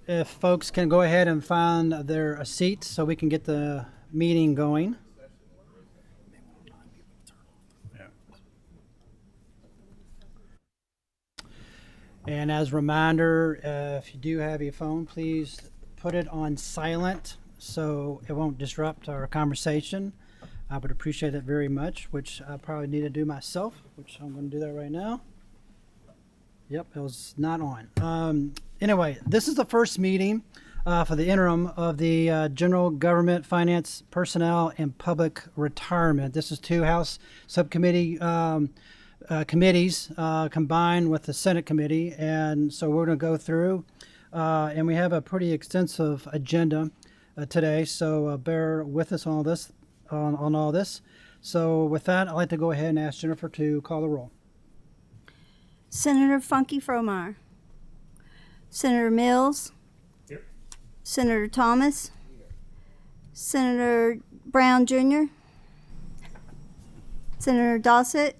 if folks can go ahead and find their seats so we can get the meeting going. And as a reminder, if you do have your phone, please put it on silent so it won't disrupt our conversation. I would appreciate it very much, which I probably need to do myself, which I'm going to do that right now. Yep, it was not on. Anyway, this is the first meeting for the interim of the General Government, Finance, Personnel, and Public Retirement. This is two House Subcommittee committees combined with the Senate committee, and so we're going to go through, and we have a pretty extensive agenda today, so bear with us on this, on all this. So with that, I'd like to go ahead and ask Jennifer to call the roll. Senator Funky Fromeyer. Senator Mills. Here. Senator Thomas. Here. Senator Brown Jr. Senator Dossett.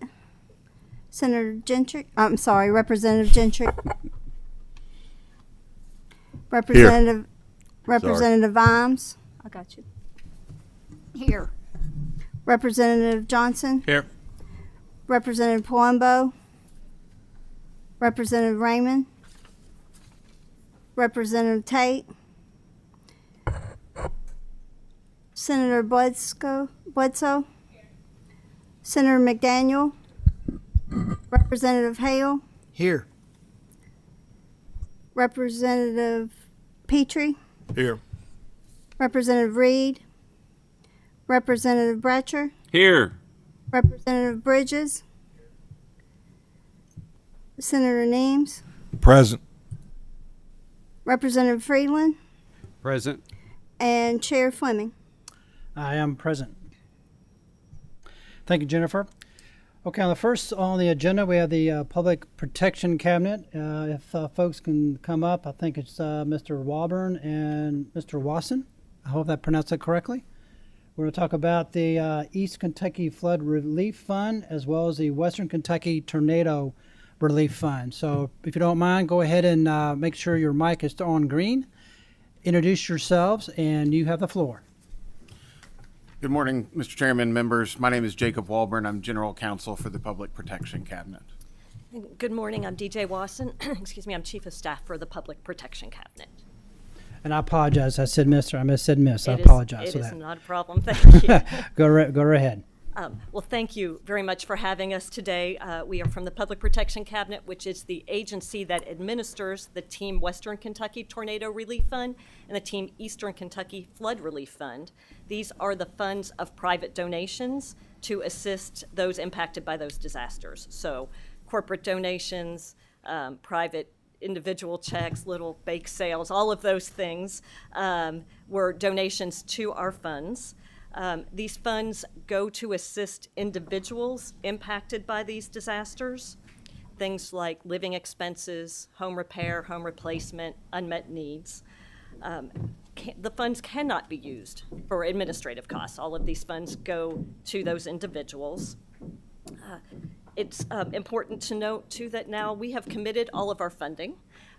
Senator Gentry. I'm sorry, Representative Gentry. Representative Vimes. I got you. Here. Representative Johnson. Here. Representative Palumbo. Representative Raymond. Representative Tate. Senator Bledsoe. Senator McDaniel. Representative Hale. Here. Representative Petrie. Here. Representative Reed. Representative Bratcher. Here. Representative Bridges. Senator Neems. Present. Representative Freeland. Present. And Chair Fleming. I am present. Thank you, Jennifer. Okay, on the agenda, we have the Public Protection Cabinet. If folks can come up, I think it's Mr. Walburn and Mr. Wasson. I hope I pronounced that correctly. We're going to talk about the East Kentucky Flood Relief Fund as well as the Western Kentucky Tornado Relief Fund. So if you don't mind, go ahead and make sure your mic is on green. Introduce yourselves, and you have the floor. Good morning, Mr. Chairman, members. My name is Jacob Walburn. I'm General Counsel for the Public Protection Cabinet. Good morning. I'm DJ Wasson. Excuse me. I'm Chief of Staff for the Public Protection Cabinet. And I apologize. I said Mr. I said Miss. I apologize for that. It is not a problem. Thank you. Go right ahead. Well, thank you very much for having us today. We are from the Public Protection Cabinet, which is the agency that administers the Team Western Kentucky Tornado Relief Fund and the Team Eastern Kentucky Flood Relief Fund. These are the funds of private donations to assist those impacted by those disasters. So corporate donations, private individual checks, little bake sales, all of those things were donations to our funds. These funds go to assist individuals impacted by these disasters, things like living expenses, home repair, home replacement, unmet needs. The funds cannot be used for administrative costs. All of these funds go to those individuals. It's important to note, too, that now we have committed all of our funding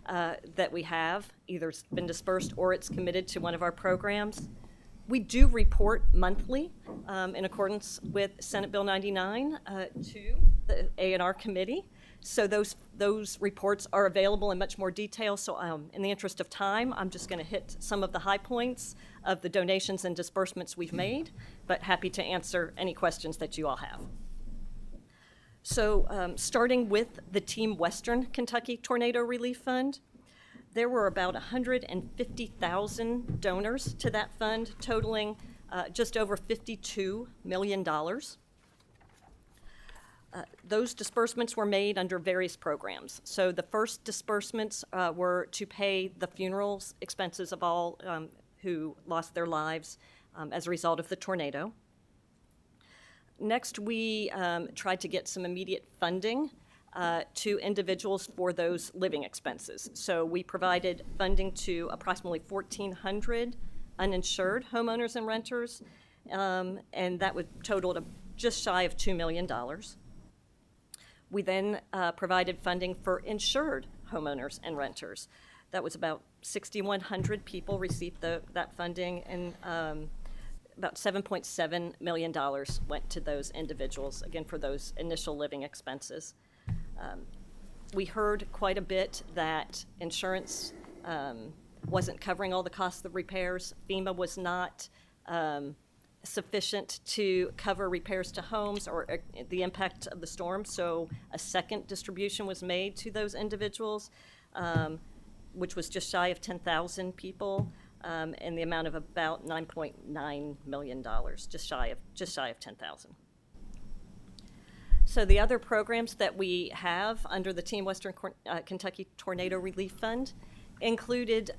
that we have, either been dispersed or it's committed to one of our programs. We do report monthly in accordance with Senate Bill 99 to the A&R Committee. So those reports are available in much more detail. So in the interest of time, I'm just going to hit some of the high points of the donations and disbursements we've made, but happy to answer any questions that you all have. So starting with the Team Western Kentucky Tornado Relief Fund, there were about 150,000 donors to that fund, totaling just over $52 million. Those disbursements were made under various programs. So the first disbursements were to pay the funeral expenses of all who lost their lives as a result of the tornado. Next, we tried to get some immediate funding to individuals for those living expenses. So we provided funding to approximately 1,400 uninsured homeowners and renters, and that would total to just shy of $2 million. We then provided funding for insured homeowners and renters. That was about 6,100 people received that funding, and about $7.7 million went to those individuals, again, for those initial living expenses. We heard quite a bit that insurance wasn't covering all the costs of repairs. FEMA was not sufficient to cover repairs to homes or the impact of the storm, so a second distribution was made to those individuals, which was just shy of 10,000 people, in the amount of about $9.9 million, just shy of 10,000. So the other programs that we have under the Team Western Kentucky Tornado Relief Fund included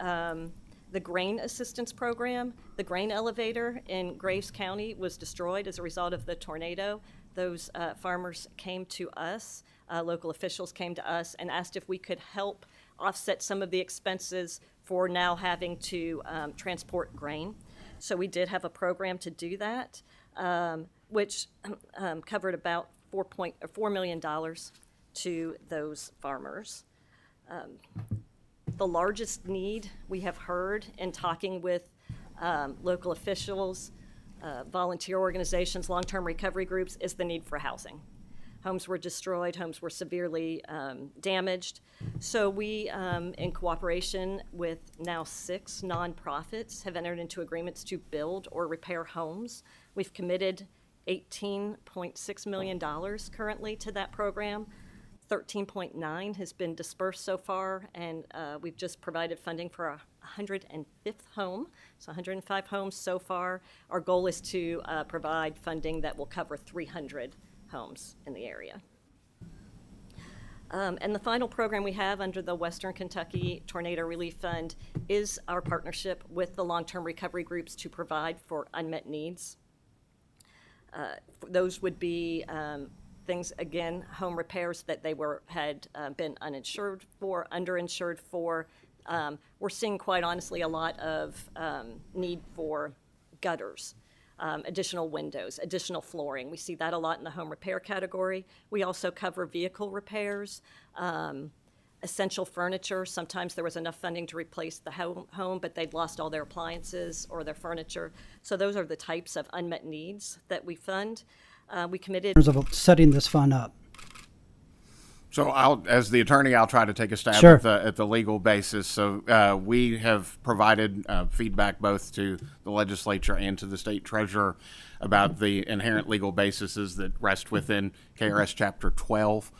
the grain assistance program. The grain elevator in Graves County was destroyed as a result of the tornado. Those farmers came to us, local officials came to us and asked if we could help offset some of the expenses for now having to transport grain. So we did have a program to do that, which covered about $4 million to those farmers. The largest need we have heard in talking with local officials, volunteer organizations, long-term recovery groups, is the need for housing. Homes were destroyed, homes were severely damaged. So we, in cooperation with now 6 nonprofits, have entered into agreements to build or repair homes. We've committed $18.6 million currently to that program. 13.9 has been dispersed so far, and we've just provided funding for a 105th home, so 105 homes so far. Our goal is to provide funding that will cover 300 homes in the area. And the final program we have under the Western Kentucky Tornado Relief Fund is our partnership with the long-term recovery groups to provide for unmet needs. Those would be things, again, home repairs that they had been uninsured for, underinsured for. We're seeing, quite honestly, a lot of need for gutters, additional windows, additional flooring. We see that a lot in the home repair category. We also cover vehicle repairs, essential furniture. Sometimes there was enough funding to replace the home, but they'd lost all their appliances or their furniture. So those are the types of unmet needs that we fund. We committed. In terms of setting this fund up. So as the attorney, I'll try to take a stab Sure. at the legal basis. So we have provided feedback both to the legislature and to the state treasurer about the inherent legal bases that rest within KRS Chapter 12,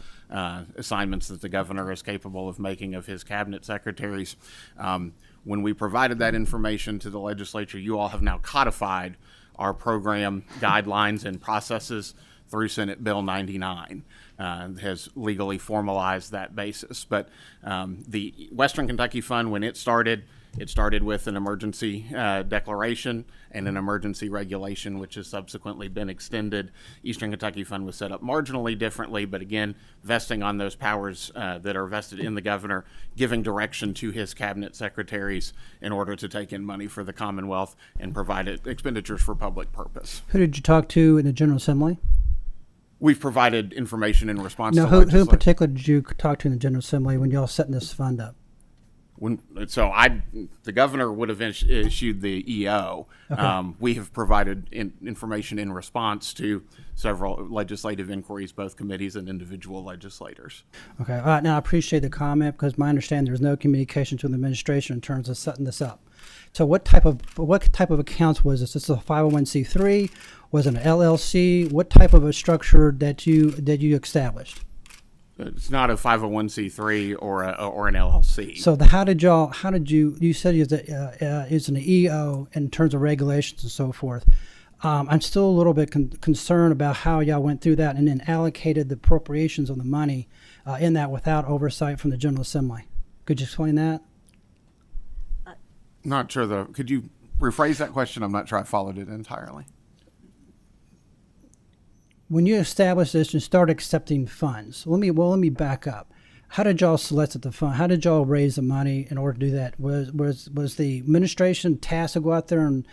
assignments that the governor is capable of making of his cabinet secretaries. When we provided that information to the legislature, you all have now codified our program guidelines and processes through Senate Bill 99. Has legally formalized that basis. But the Western Kentucky Fund, when it started with an emergency declaration and an emergency regulation, which has subsequently been extended. Eastern Kentucky Fund was set up marginally differently, but again, vesting on those powers that are vested in the governor, giving direction to his cabinet secretaries in order to take in money for the Commonwealth and provide expenditures for public purpose. Who did you talk to in the General Assembly? We've provided information in response No, to who in legislation. particular did you talk to in the General Assembly when y'all setting this fund up? The governor would have issued the EO. Okay. We have provided information in response to several legislative inquiries, both committees and individual legislators. Okay. All right. Now, I appreciate the comment because my understanding there's no communication to the administration in terms of setting this up. So what type of accounts was this? This is a 501c3? Was it an LLC? What type of a structure that you established? It's not a 501c3 or an LLC. So you said it's an EO in terms of regulations and so forth. I'm still a little bit concerned about how y'all went through that and then allocated the appropriations of the money in that without oversight from the General Assembly. Could you explain that? Not sure could you rephrase that question? I'm not sure I followed it entirely. When you established this and started accepting funds, let me back up. How did y'all solicit the fund? How did y'all raise the money in order to do that? Was the administration tasked to go out there and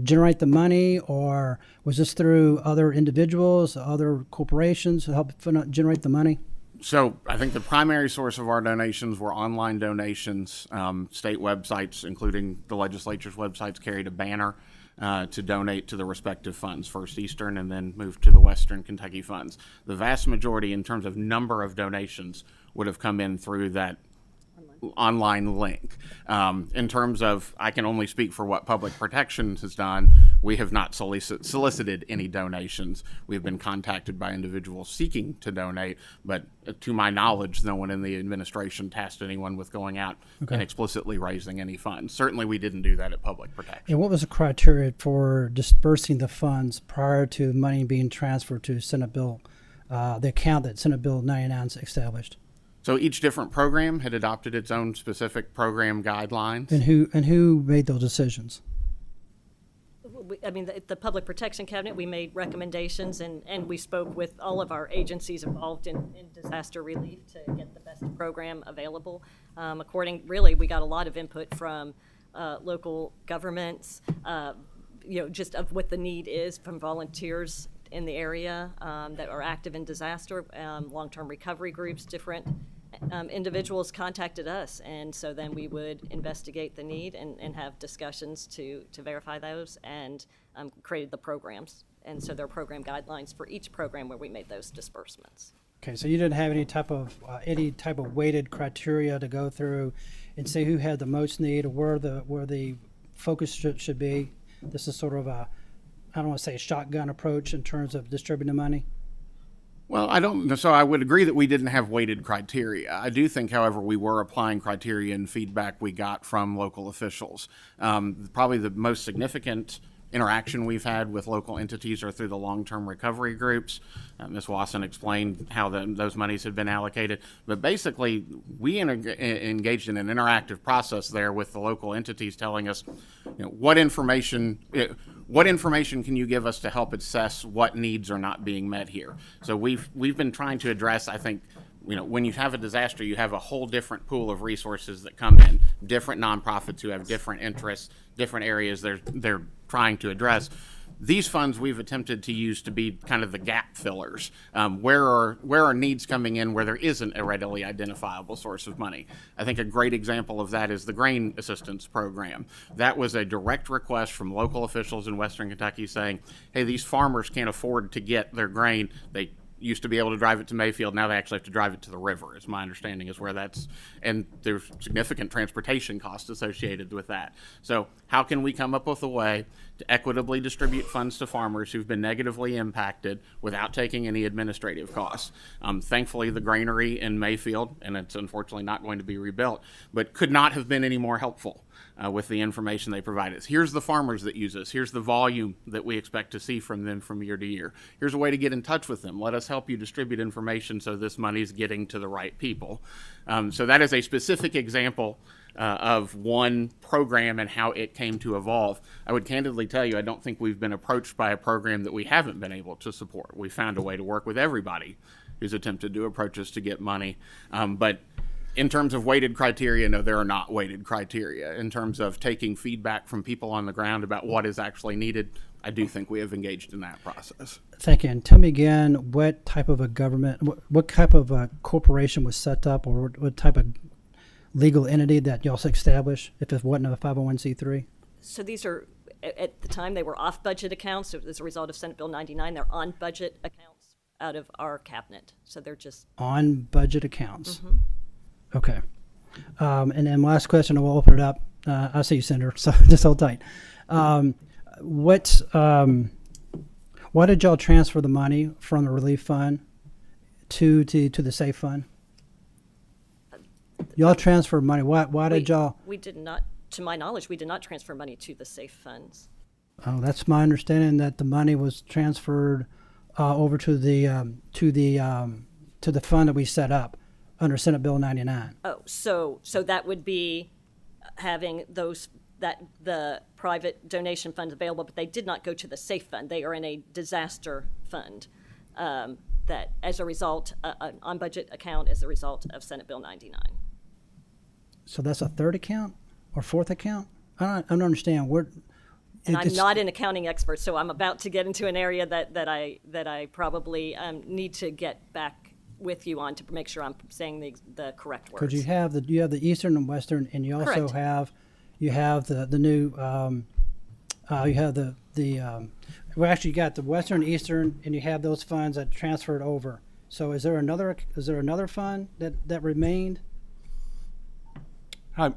generate the money, or was this through other individuals, other corporations to help generate the money? So I think the primary source of our donations were online donations. State websites, including the legislature's websites, carried a banner to donate to the respective funds, first Eastern and then moved to the Western Kentucky funds. The vast majority, in terms of number of donations, would have come in through that online link. In terms of, I can only speak for what Public Protection has done. We have not solicited any donations. We've been contacted by individuals seeking to donate, but to my knowledge, no one in the administration tasked anyone with going out and explicitly raising any funds. Certainly, we didn't do that at Public Protection. And what was the criteria for dispersing the funds prior to money being transferred to Senate Bill, the account that Senate Bill 99 established? So each different program had adopted its own specific program guidelines. And who made those decisions? I mean, the Public Protection Cabinet, we made recommendations, and we spoke with all of our agencies involved in disaster relief to get the best program available. Really, we got a lot of input from local governments, just of what the need is from volunteers in the area that are active in disaster, long-term recovery groups, different individuals contacted us, and so then we would investigate the need and have discussions to verify those, and created the programs. And so there are program guidelines for each program where we made those disbursements. Okay, so you didn't have any type of weighted criteria to go through and say who had the most need or where the focus should be. This is sort of I don't want to say a shotgun approach in terms of distributing money. Well, I would agree that we didn't have weighted criteria. I do think, however, we were applying criteria and feedback we got from local officials. Probably the most significant interaction we've had with local entities are through the long-term recovery groups. Ms. Wasson explained how those monies had been allocated. But basically, we engaged in an interactive process there with the local entities telling us, what information can you give us to help assess what needs are not being met here? So we've been trying to address, I think, when you have a disaster, you have a whole different pool of resources that come in, different nonprofits who have different interests, different areas they're trying to address. These funds we've attempted to use to be kind of the gap fillers. Where are needs coming in where there isn't a readily identifiable source of money? I think a great example of that is the grain assistance program. That was a direct request from local officials in Western Kentucky saying, hey, these farmers can't afford to get their grain. They used to be able to drive it to Mayfield. Now they actually have to drive it to the river, is my understanding, is where that's, and there's significant transportation costs associated with that. So how can we come up with a way to equitably distribute funds to farmers who've been negatively impacted without taking any administrative costs? Thankfully, the granary in Mayfield, and it's unfortunately not going to be rebuilt, but could not have been any more helpful with the information they provide us. Here's the farmers that use us. Here's the volume that we expect to see from them from year to year. Here's a way to get in touch with them. Let us help you distribute information so this money's getting to the right people. So that is a specific example of one program and how it came to evolve. I would candidly tell you, I don't think we've been approached by a program that we haven't been able to support. We found a way to work with everybody who's attempted to approach us to get money. But in terms of weighted criteria, no, there are not weighted criteria. In terms of taking feedback from people on the ground about what is actually needed, I do think we have engaged in that process. Thank you. And tell me again, what type of a government, what type of a corporation was set up, or what type of legal entity that y'all established if it wasn't a 501c3? So these are, at the time, they were off-budget accounts. As a result of Senate Bill 99, they're on-budget accounts out of our cabinet. So they're just on-budget accounts. Mm-hmm. Okay. And then last question, and we'll open it up. I see you, Senator, so just hold tight. Why did y'all transfer the money from the relief fund to the safe fund? Y'all transferred money. Why did y'all? We did not, to my knowledge, we did not transfer money to the safe funds. Oh, that's my understanding, that the money was transferred over to the fund that we set up under Senate Bill 99. Oh, so that would be having the private donation funds available, but they did not go to the safe fund. They are in a disaster fund that, as a result, an on-budget account as a result of Senate Bill 99. So that's a third account or fourth account? I don't understand. And I'm not an accounting expert, so I'm about to get into an area that I probably need to get back with you on to make sure I'm saying the correct words. Because you have the Eastern and Western, and you also Correct. have the new you have well, actually you got the Western, Eastern, and you have those funds that transferred over. So is there another fund that remained? Hi,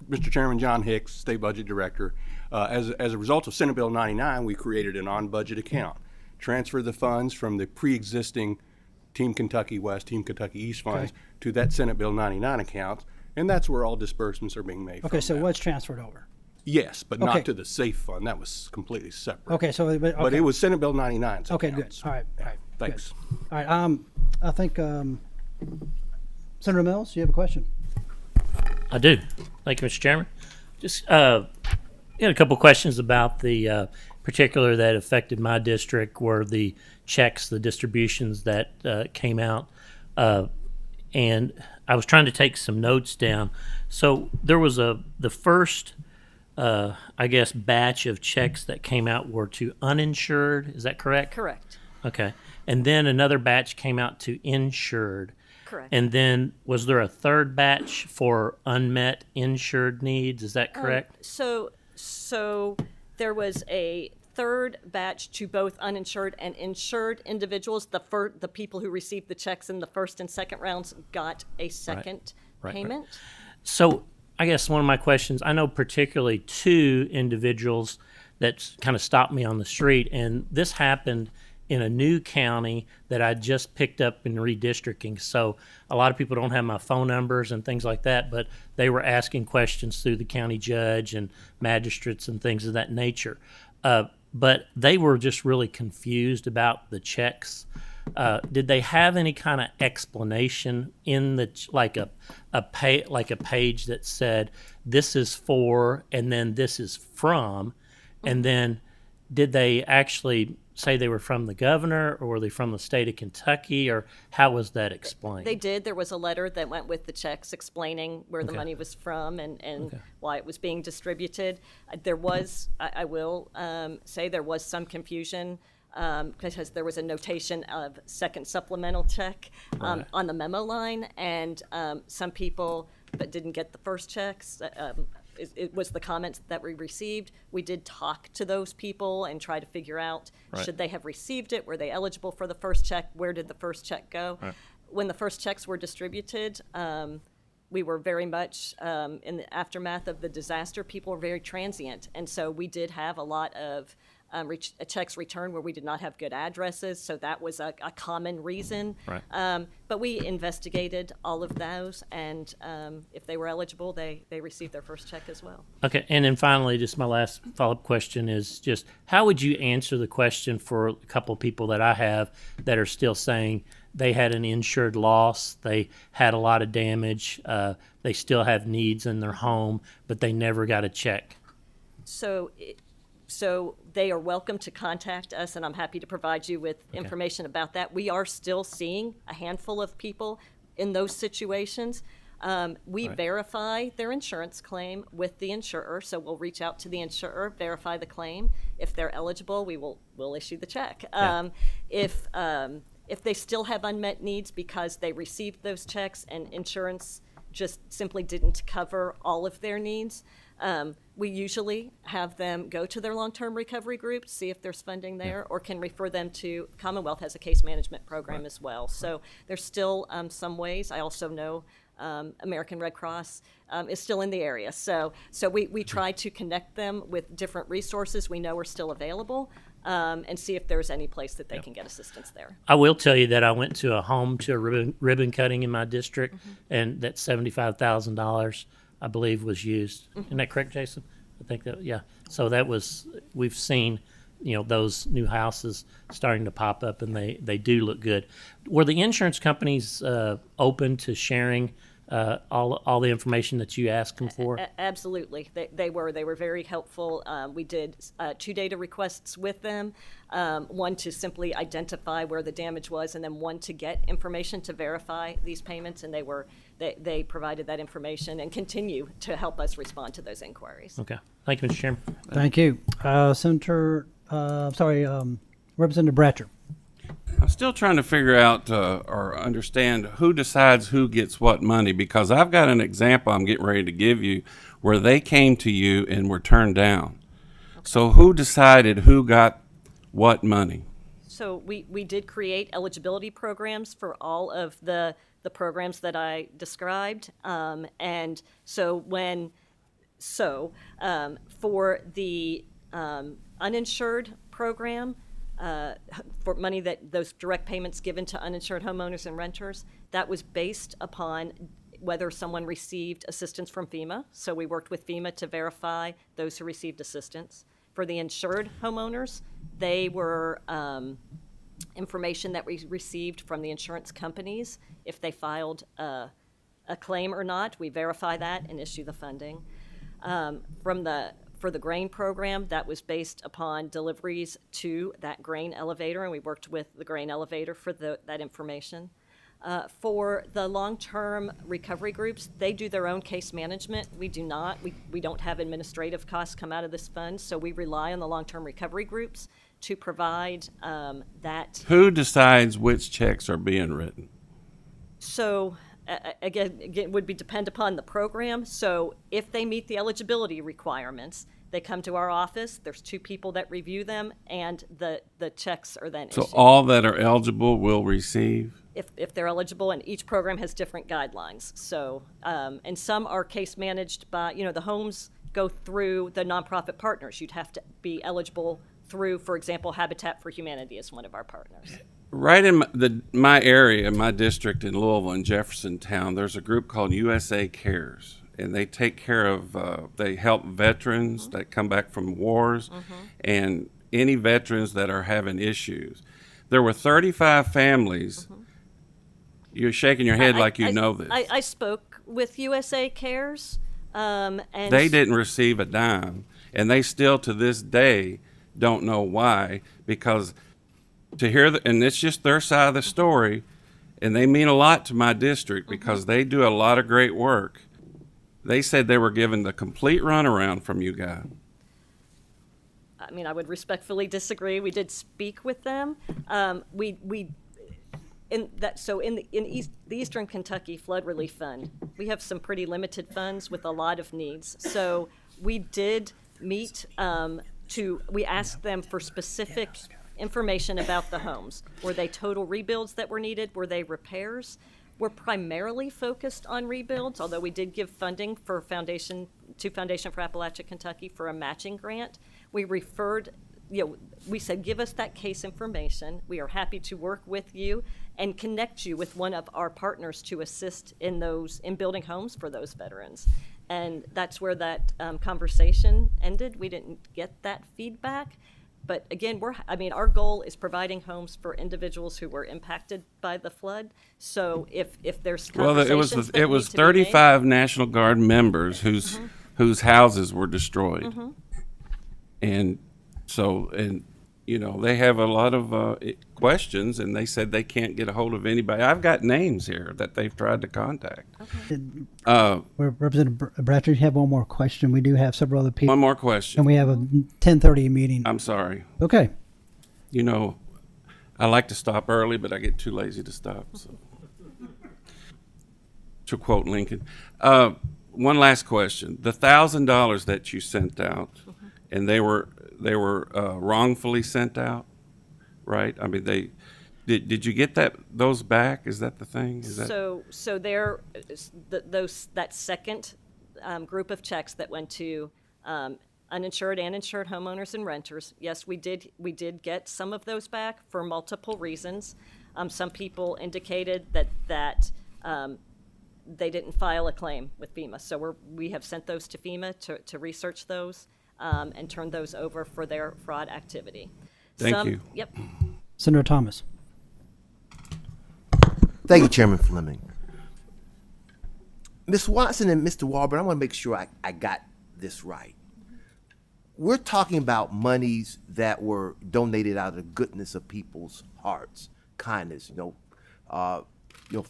Mr. Chairman, John Hicks, State Budget Director. As a result of Senate Bill 99, we created an on-budget account, transferred the funds from the pre-existing Team Kentucky West, Team Kentucky East funds to that Senate Bill 99 account, and that's where all disbursements are being made. Okay, from so now. what's transferred over? Yes, but Okay. not to the SAFE fund. That was completely separate. Okay, so But it was Senate Bill 99's okay, good. accounts. All right, Thanks. Good. All right, I think Senator Mills, you have a question? I do. Thank you, Mr. Chairman. Just had a couple questions about the particular that affected my district were the checks, the distributions that came out. And I was trying to take some notes down. So there was the first, I guess, batch of checks that came out were to uninsured. Is that correct? Correct. Okay. And then another batch came out to insured. Correct. And then was there a third batch for unmet insured needs? Is that correct? So there was a third batch to both uninsured and insured individuals. The people who received the checks in the first and second rounds got a second Right. payment. So I guess one of my questions, I know particularly two individuals that kind of stopped me on the street, and this happened in a new county that I just picked up in redistricting. So a lot of people don't have my phone numbers and things like that, but they were asking questions through the county judge and magistrates and things of that nature. But they were just really confused about the checks. Did they have any kind of explanation in the like a page that said this is for and then this is from, and then did they actually say they were from the governor, or were they from the state of Kentucky, or how was that explained? They did. There was a letter that went with the checks explaining where the money was from and why it was being distributed. There was, I will say, there was some confusion because there was a notation of second supplemental check on the memo line, and some people that didn't get the first checks. It was the comments that we received. We did talk to those people and try to figure out, should they have received it? Were they eligible for the first check? Where did the first check go? When the first checks were distributed, we were very much in the aftermath of the disaster. People were very transient. And so we did have a lot of checks returned where we did not have good addresses, so that was a common reason. Right. But we investigated all of those, and if they were eligible, they received their first check as well. Okay, and then finally, just my last follow-up question is just how would you answer the question for a couple of people that I have that are still saying they had an insured loss, they had a lot of damage, they still have needs in their home, but they never got a check? So they are welcome to contact us, and I'm happy to provide you with information about that. We are still seeing a handful of people in those situations. We verify their insurance claim with the insurer, so we'll reach out to the insurer, verify the claim. If they're eligible, we'll issue the check. If they still have unmet needs because they received those checks and insurance just simply didn't cover all of their needs, we usually have them go to their long-term recovery group, see if there's funding there, or can refer them to Commonwealth has a case management program as well. So there's still some ways. I also know American Red Cross is still in the area. So we try to connect them with different resources we know are still available, and see if there's any place that they can get assistance there. I will tell you that I went to a home to a ribbon cutting in my district, and that $75,000, I believe, was used. Isn't that correct, Jason? I think that, yeah. So that was, we've seen, those new houses starting to pop up, and they do look good. Were the insurance companies open to sharing all the information that you asked them for? Absolutely. They were very helpful. We did 2 data requests with them, one to simply identify where the damage was, and then one to get information to verify these payments, and they provided that information and continue to help us respond to those inquiries. Okay. Thank you, Mr. Chairman. Thank you. Representative Bratcher. still trying to figure out or understand who decides who gets what money, because I've got an example I'm getting ready to give you where they came to you and were turned down. So who decided who got what money? So we did create eligibility programs for all of the programs that I described. And so for the uninsured program, for money that those direct payments given to uninsured homeowners and renters, that was based upon whether someone received assistance from FEMA. So we worked with FEMA to verify those who received assistance. For the insured homeowners, they were information that we received from the insurance companies. If they filed a claim or not, we verify that and issue the funding. For the grain program, that was based upon deliveries to that grain elevator, and we worked with the grain elevator for that information. For the long-term recovery groups, they do their own case management. We do not. We don't have administrative costs come out of this fund, so we rely on the long-term recovery groups to provide that. Who decides which checks are being written? So again, it would depend upon the program. So if they meet the eligibility requirements, they come to our office. There's 2 people that review them, and the checks are then So issued. all that are eligible will receive? If they're eligible, and each program has different guidelines. So, and some are case managed by, the homes go through the nonprofit partners. You'd have to be eligible through, for example, Habitat for Humanity is one of our partners. Right in my area, my district in Louisville and Jeffersontown, there's a group called USA Cares, and they take care of, they help veterans that come back from wars and any veterans that are having issues. There were 35 families. You're shaking your head like you know this. I spoke with USA Cares, and They didn't receive a dime, and they still to this day don't know why, because to hear and it's just their side of the story, and they mean a lot to my district because they do a lot of great work. They said they were given the complete runaround from you guys. I mean, I would respectfully disagree. We did speak with them. The Eastern Kentucky Flood Relief Fund, we have some pretty limited funds with a lot of needs. So we did meet we asked them for specific information about the homes. Were they total rebuilds that were needed? Were they repairs? We're primarily focused on rebuilds, although we did give funding for Foundation for Appalachia, Kentucky for a matching grant. We referred, we said, give us that case information. We are happy to work with you and connect you with one of our partners to assist in building homes for those veterans. And that's where that conversation ended. We didn't get that feedback. But again, our goal is providing homes for individuals who were impacted by the flood. So if there's conversations it was 35 National Guard members whose houses were destroyed, and so they have a lot of questions, and they said they can't get a hold of anybody. I've got names here that they've tried to contact. Representative Bratcher, you have one more question. We do have several other people. One more question. And we have a 10:30 meeting. I'm sorry. Okay. I like to stop early, but I get too lazy to stop. So, to quote Lincoln. One last question. The $1,000 that you sent out, and they were wrongfully sent out, right? I mean, did you get those back? Is that the thing? So there, that second group of checks that went to uninsured and insured homeowners and renters, yes, we did get some of those back for multiple reasons. Some people indicated that they didn't file a claim with FEMA, so we have sent those to FEMA to research those and turn those over for their fraud activity. Thank you. Yep. Senator Thomas. Thank you, Chairman Fleming. Ms. Watson and Mr. Walburn, I want to make sure I got this right. We're talking about monies that were donated out of the goodness of people's hearts, kindness,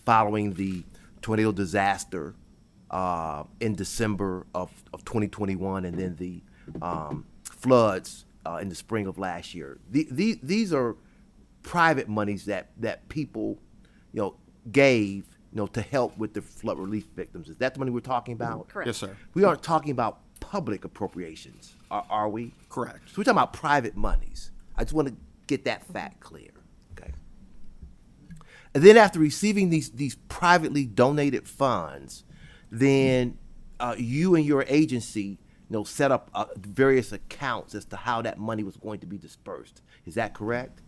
following the tornado disaster in December of 2021, and then the floods in the spring of last year. These are private monies that people, gave, to help with the flood relief victims. Is that the money we're talking about? Correct. Yes, sir. We aren't talking about public appropriations, are we? Correct. So we're talking about private monies. I just want to get that fact clear. Okay. And then after receiving these privately donated funds, then you and your agency, set up various accounts as to how that money was going to be dispersed. Is that correct?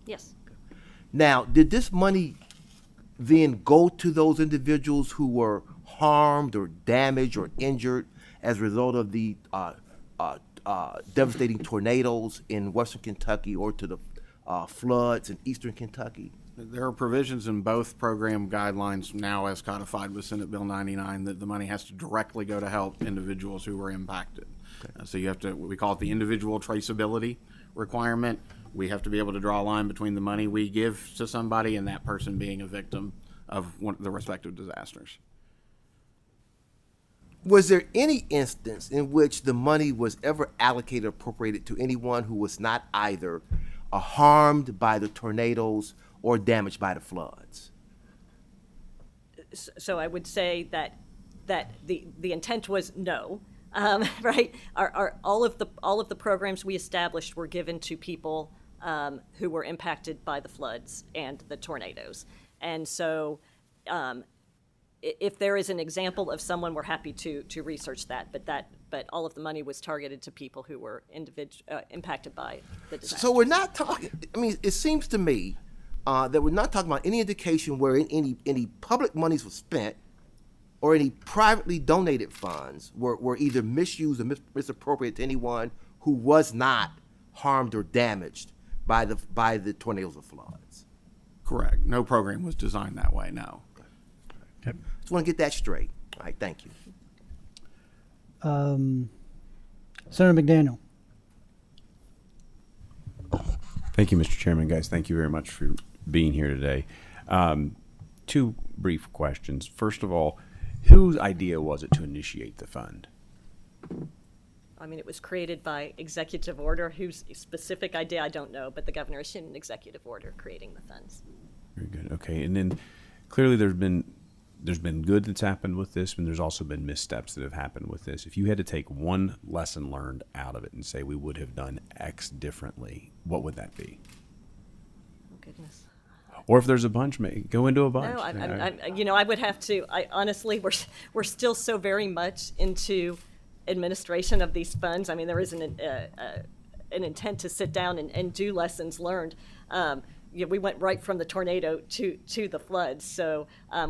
Yes. Now, did this money then go to those individuals who were harmed or damaged or injured as a result of the devastating tornadoes in western Kentucky or to the floods in eastern Kentucky? There are provisions in both program guidelines now as codified with Senate Bill 99 that the money has to directly go to help individuals who were impacted. So you have to, we call it the individual traceability requirement. We have to be able to draw a line between the money we give to somebody and that person being a victim of one of the respective disasters. Was there any instance in which the money was ever allocated or appropriated to anyone who was not either harmed by the tornadoes or damaged by the floods? So I would say that the intent was no, right? All of the programs we established were given to people who were impacted by the floods and the tornadoes, and so if there is an example of someone, we're happy to research that. But all of the money was targeted to people who were impacted by the disaster. So we're not talking. I mean, it seems to me that we're not talking about any indication where any public monies were spent or any privately donated funds were either misused or misappropriated to anyone who was not harmed or damaged by the tornadoes or floods. Correct. No program was designed that way, no. Just want to get that straight. All right, thank you. Senator McDaniel. Thank you, Mr. Chairman. Guys, thank you very much for being here today. Two brief questions. First of all, whose idea was it to initiate the fund? I mean, it was created by executive order. Whose specific idea, I don't know, but the governor issued an executive order creating the funds. Very good. Okay, and then clearly there's been good that's happened with this, and there's also been missteps that have happened with this. If you had to take one lesson learned out of it and say we would have done X differently, what would that be? Oh, goodness. Or if there's a bunch, go into a bunch. No, I would have to. Honestly, we're still so very much into administration of these funds. I mean, there isn't an intent to sit down and do lessons learned. We went right from the tornado to the floods. So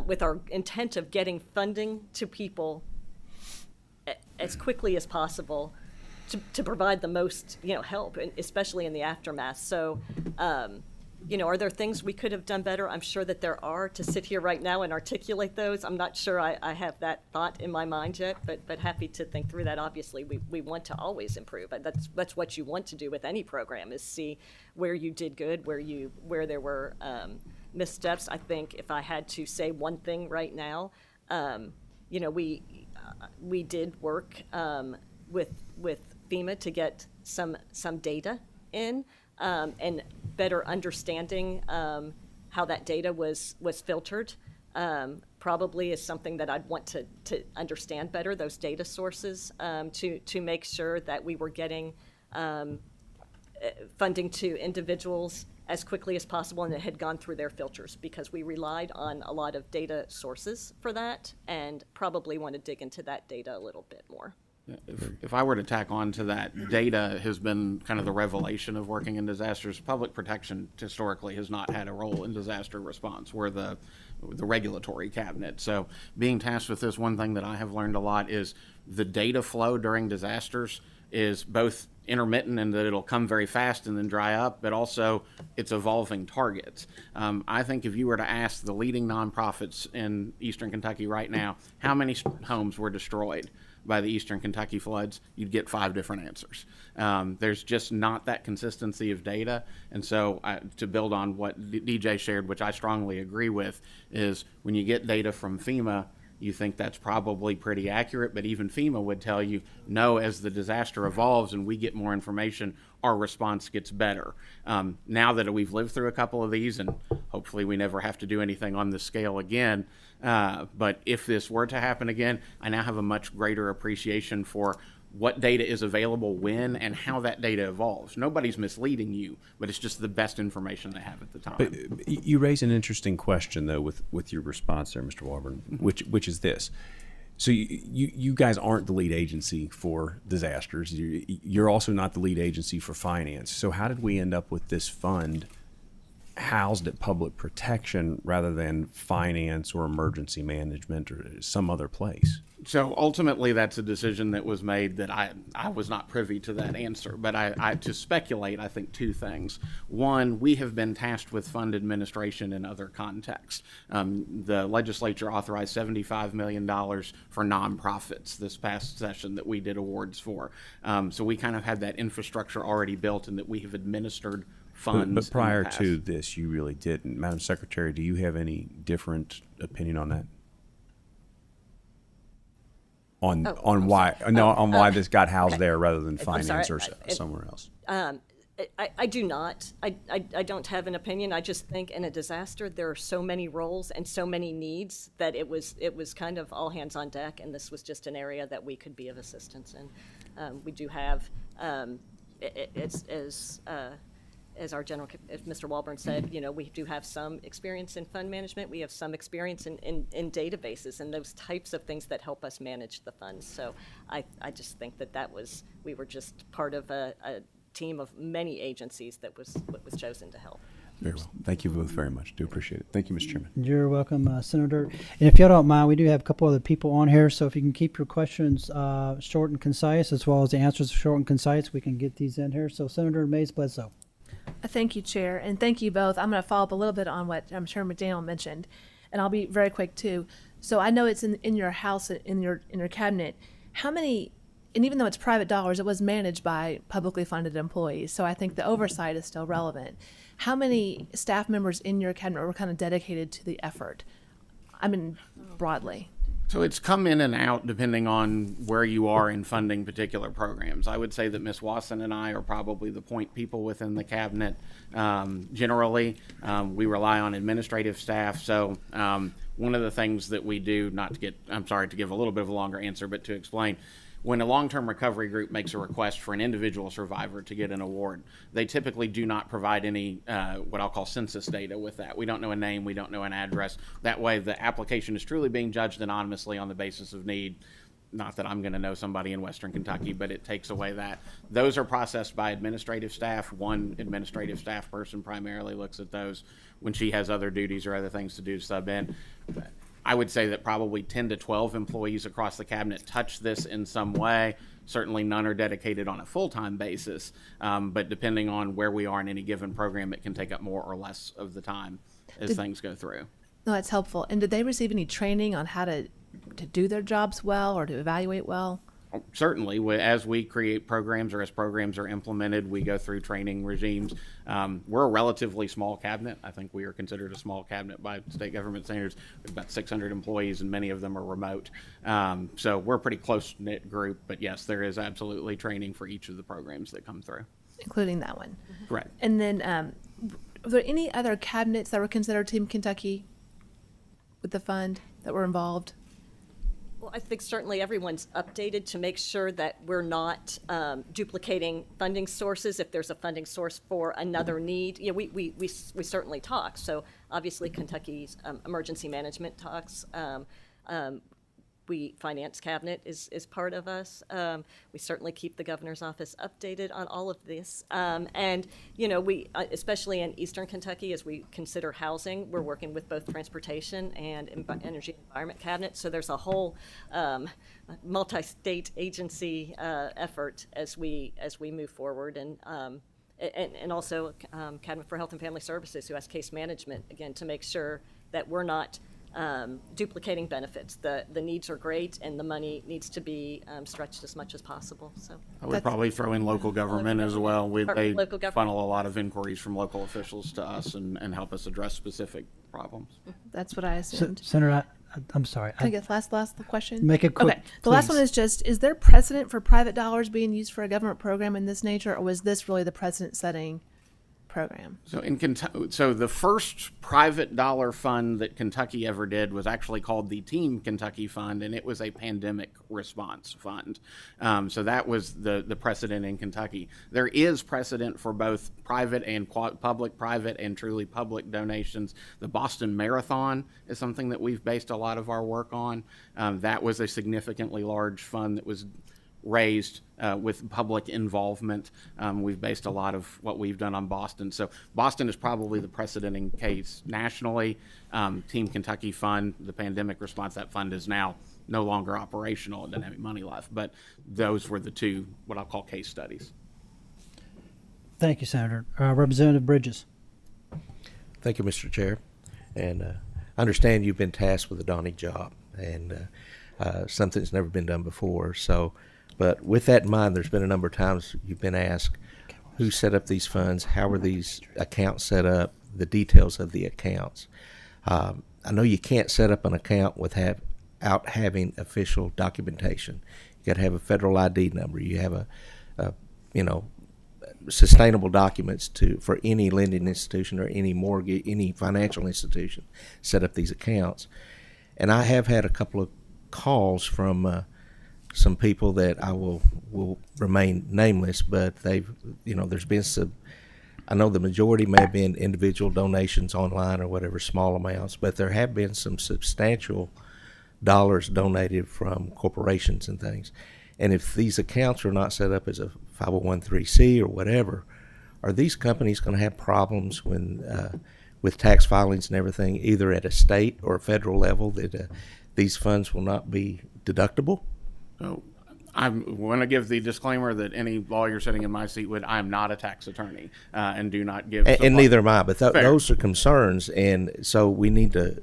with our intent of getting funding to people as quickly as possible to provide the most, help, especially in the aftermath. So, are there things we could have done better? I'm sure that there are. To sit here right now and articulate those, I'm not sure I have that thought in my mind yet, but happy to think through that. Obviously, we want to always improve. That's what you want to do with any program, is see where you did good, where there were missteps. I think if I had to say one thing right now, we did work with FEMA to get some data in. And better understanding how that data was filtered probably is something that I'd want to understand better, those data sources, to make sure that we were getting funding to individuals as quickly as possible and it had gone through their filters, because we relied on a lot of data sources for that and probably want to dig into that data a little bit more. If I were to tack on to that, data has been kind of the revelation of working in disasters. Public protection historically has not had a role in disaster response. We're the regulatory cabinet. So being tasked with this, one thing that I have learned a lot is the data flow during disasters is both intermittent in that it'll come very fast and then dry up, but also it's evolving targets. I think if you were to ask the leading nonprofits in Eastern Kentucky right now, how many homes were destroyed by the Eastern Kentucky floods, you'd get 5 different answers. There's just not that consistency of data. And so to build on what DJ shared, which I strongly agree with, is when you get data from FEMA, you think that's probably pretty accurate, but even FEMA would tell you, no, as the disaster evolves and we get more information, our response gets better. Now that we've lived through a couple of these, and hopefully we never have to do anything on this scale again, but if this were to happen again, I now have a much greater appreciation for what data is available when and how that data evolves. Nobody's misleading you, but it's just the best information they have at the time. But you raise an interesting question, though, with your response there, Mr. Warburton, which is this. So you guys aren't the lead agency for disasters. You're also not the lead agency for finance. So how did we end up with this fund housed at public protection rather than finance or emergency management or some other place? So ultimately, that's a decision that was made that I was not privy to that answer. But I to speculate, I think two things. One, we have been tasked with fund administration in other contexts. The legislature authorized $75 million for nonprofits this past session that we did awards for. So we kind of had that infrastructure already built and that we have administered funds. But prior to this, you really didn't. Madam Secretary, do you have any different opinion on that? On why this got housed there rather than finance or somewhere else? I do not. I don't have an opinion. I just think in a disaster there are so many roles and so many needs that it was kind of all hands on deck, and this was just an area that we could be of assistance in. We do have, as our general, as Mr. Walburn said, we do have some experience in fund management. We have some experience in databases and those types of things that help us manage the funds. So I just think we were just part of a team of many agencies that was chosen to help. Very well. Thank you both very much. Do appreciate it. Thank you, Mr. Chairman. You're welcome, Senator. And if y'all don't mind, we do have a couple other people on here, so if you can keep your questions short and concise, as well as the answers short and concise, we can get these in here. So Senator Mays-Bledsoe. Thank you, Chair, and thank you both. I'm going to follow up a little bit on what Chairman McDaniel mentioned, and I'll be very quick too. So I know it's in your house, in your cabinet. How many, and even though it's private dollars, it was managed by publicly funded employees. So I think the oversight is still relevant. How many staff members in your cabinet were kind of dedicated to the effort? I mean, broadly. So it's come in and out depending on where you are in funding particular programs. I would say that Ms. Wasson and I are probably the point people within the cabinet. Generally, we rely on administrative staff. So one of the things that we do, I'm sorry to give a little bit of a longer answer, but to explain, when a long-term recovery group makes a request for an individual survivor to get an award, they typically do not provide any what I'll call census data with that. We don't know a name, we don't know an address. That way the application is truly being judged anonymously on the basis of need. Not that I'm going to know somebody in Western Kentucky, but it takes away that. Those are processed by administrative staff. One administrative staff person primarily looks at those when she has other duties or other things to do to sub in. I would say that probably 10 to 12 employees across the cabinet touch this in some way. Certainly none are dedicated on a full-time basis, but depending on where we are in any given program, it can take up more or less of the time as things go through. No, that's helpful. And did they receive any training on how to do their jobs well or to evaluate well? Certainly, as we create programs or as programs are implemented, we go through training regimes. We're a relatively small cabinet. I think we are considered a small cabinet by state government standards. We have about 600 employees, and many of them are remote. So we're a pretty close-knit group. But yes, there is absolutely training for each of the programs that come through. Including that one. Correct. And then, were there any other cabinets that were considered Team Kentucky with the fund that were involved? Well, I think certainly everyone's updated to make sure that we're not duplicating funding sources. If there's a funding source for another need, we certainly talk. So obviously Kentucky's emergency management talks. Finance cabinet is part of us. We certainly keep the governor's office updated on all of this. And, we, especially in Eastern Kentucky, as we consider housing, we're working with both transportation and energy and environment cabinet. So there's a whole multi-state agency effort as we move forward. And also Cabinet for Health and Family Services, who has case management, again, to make sure that we're not duplicating benefits. The needs are great, and the money needs to be stretched as much as possible. So I would probably throw in local government as well. They local government. Funnel a lot of inquiries from local officials to us and help us address specific problems. That's what I assumed. Senator, I'm sorry. Can I get last question? Make it quick, Okay. The last one please. is just: is there precedent for private dollars being used for a government program in this nature, or was this really the precedent-setting program? So in Kentucky, so the first private dollar fund that Kentucky ever did was actually called the Team Kentucky Fund, and it was a pandemic response fund. So that was the precedent in Kentucky. There is precedent for both private and public, private and truly public donations. The Boston Marathon is something that we've based a lot of our work on. That was a significantly large fund that was raised with public involvement. We've based a lot of what we've done on Boston. So Boston is probably the precedenting case nationally. Team Kentucky Fund, the pandemic response, that fund is now no longer operational. It doesn't have any money left. But those were the two, what I'll call case studies. Thank you, Senator. Representative Bridges. Thank you, Mr. Chair. And I understand you've been tasked with a daunting job and something that's never been done before. But with that in mind, there's been a number of times you've been asked who set up these funds, how were these accounts set up, the details of the accounts. I know you can't set up an account without having official documentation. You got to have a federal ID number. You have sustainable documents for any lending institution or any mortgage, any financial institution set up these accounts. And I have had a couple of calls from some people that I will remain nameless, but there's been some, I know the majority may have been individual donations online or whatever, small amounts, but there have been some substantial dollars donated from corporations and things. And if these accounts are not set up as a 501(c) or whatever, are these companies going to have problems when with tax filings and everything, either at a state or a federal level, that these funds will not be deductible? So I want to give the disclaimer that any lawyer sitting in my seat would. I am not a tax attorney and do not give. And neither am I. But those are concerns, and so we need to.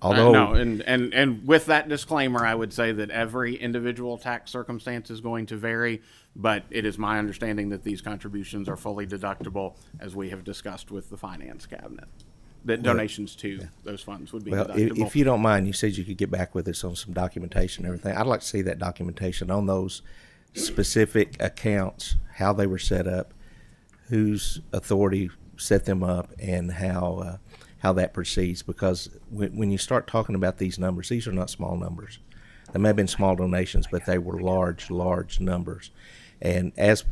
Although no, and with that disclaimer, I would say that every individual tax circumstance is going to vary. But it is my understanding that these contributions are fully deductible, as we have discussed with the Finance Cabinet. That donations to those funds would be deductible. If you don't mind, you said you could get back with us on some documentation and everything. I'd like to see that documentation on those specific accounts, how they were set up, whose authority set them up, and how that proceeds. Because when you start talking about these numbers, these are not small numbers. They may have been small donations, but they were large numbers. And as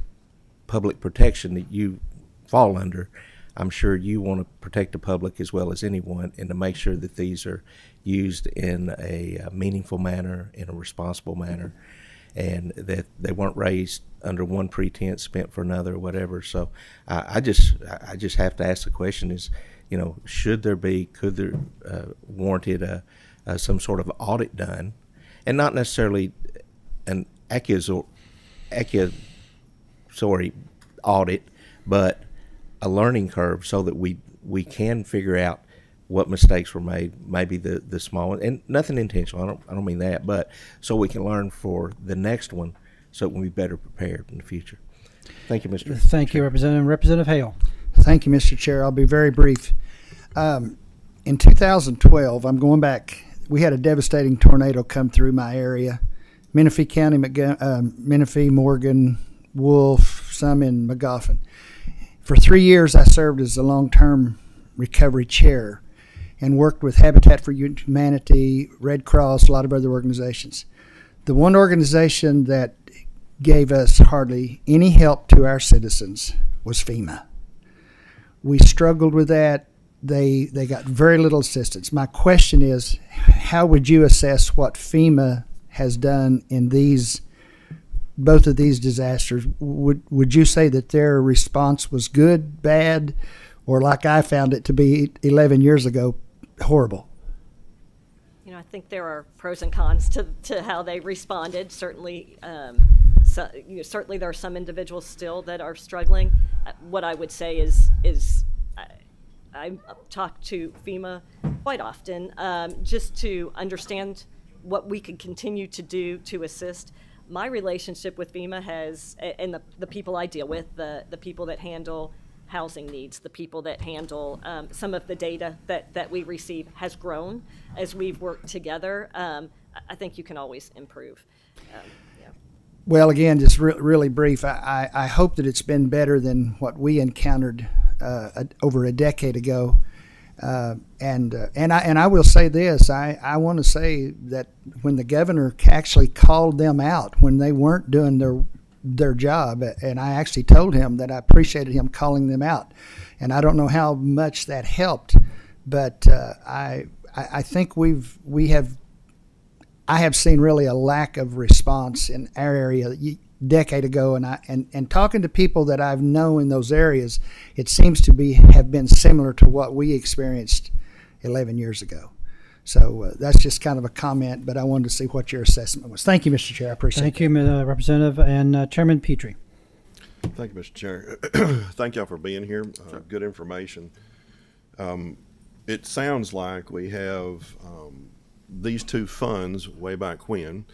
public protection that you fall under, I'm sure you want to protect the public as well as anyone, and to make sure that these are used in a meaningful manner, in a responsible manner, and that they weren't raised under one pretense, spent for another, or whatever. So I just have to ask the question: is, could there warranted some sort of audit done, and not necessarily an audit, but a learning curve, so that we can figure out what mistakes were made, maybe the small one, and nothing intentional. I don't mean that, but so we can learn for the next one, so we can be better prepared in the future. Thank you, Mr. Thank you, Representative. Representative Hale. Thank you, Mr. Chair. I'll be very brief. In 2012, I'm going back, we had a devastating tornado come through my area. Menifee County, Menifee, Morgan, Wolf, some in McGoffin. For 3 years, I served as a long-term recovery chair and worked with Habitat for Humanity, Red Cross, a lot of other organizations. The one organization that gave us hardly any help to our citizens was FEMA. We struggled with that. They got very little assistance. My question is, how would you assess what FEMA has done in both of these disasters? Would you say that their response was good, bad, or like I found it to be 11 years ago, horrible? I think there are pros and cons to how they responded. Certainly, certainly there are some individuals still that are struggling. What I would say is I talk to FEMA quite often just to understand what we can continue to do to assist. My relationship with FEMA has, and the people I deal with, the people that handle housing needs. The people that handle some of the data that we receive has grown as we've worked together. I think you can always improve. Yeah. Well, again, just really brief. I hope that it's been better than what we encountered over a decade ago. And I will say this. I want to say that when the governor actually called them out when they weren't doing their job, and I actually told him that I appreciated him calling them out, and I don't know how much that helped, but I think I have seen really a lack of response in our area decade ago, and talking to people that I've known in those areas, it seems to have been similar to what we experienced 11 years ago. So that's just kind of a comment, but I wanted to see what your assessment was. Thank you, Mr. Chair. I appreciate it. Thank you, Representative. And Chairman Petrie. Thank you, Mr. Chair. Thank y'all for being here. Good information. It sounds like we have these two funds way back when.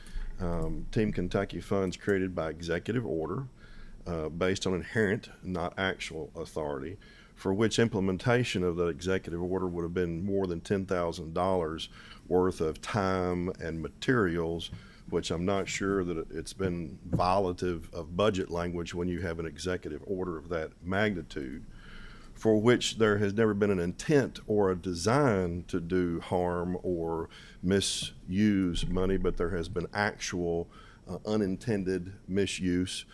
Team Kentucky funds created by executive order based on inherent, not actual authority, for which implementation of the executive order would have been more than $10,000 worth of time and materials, which I'm not sure that it's been violative of budget language when you have an executive order of that magnitude, for which there has never been an intent or a design to do harm or misuse money, but there has been actual unintended misuse,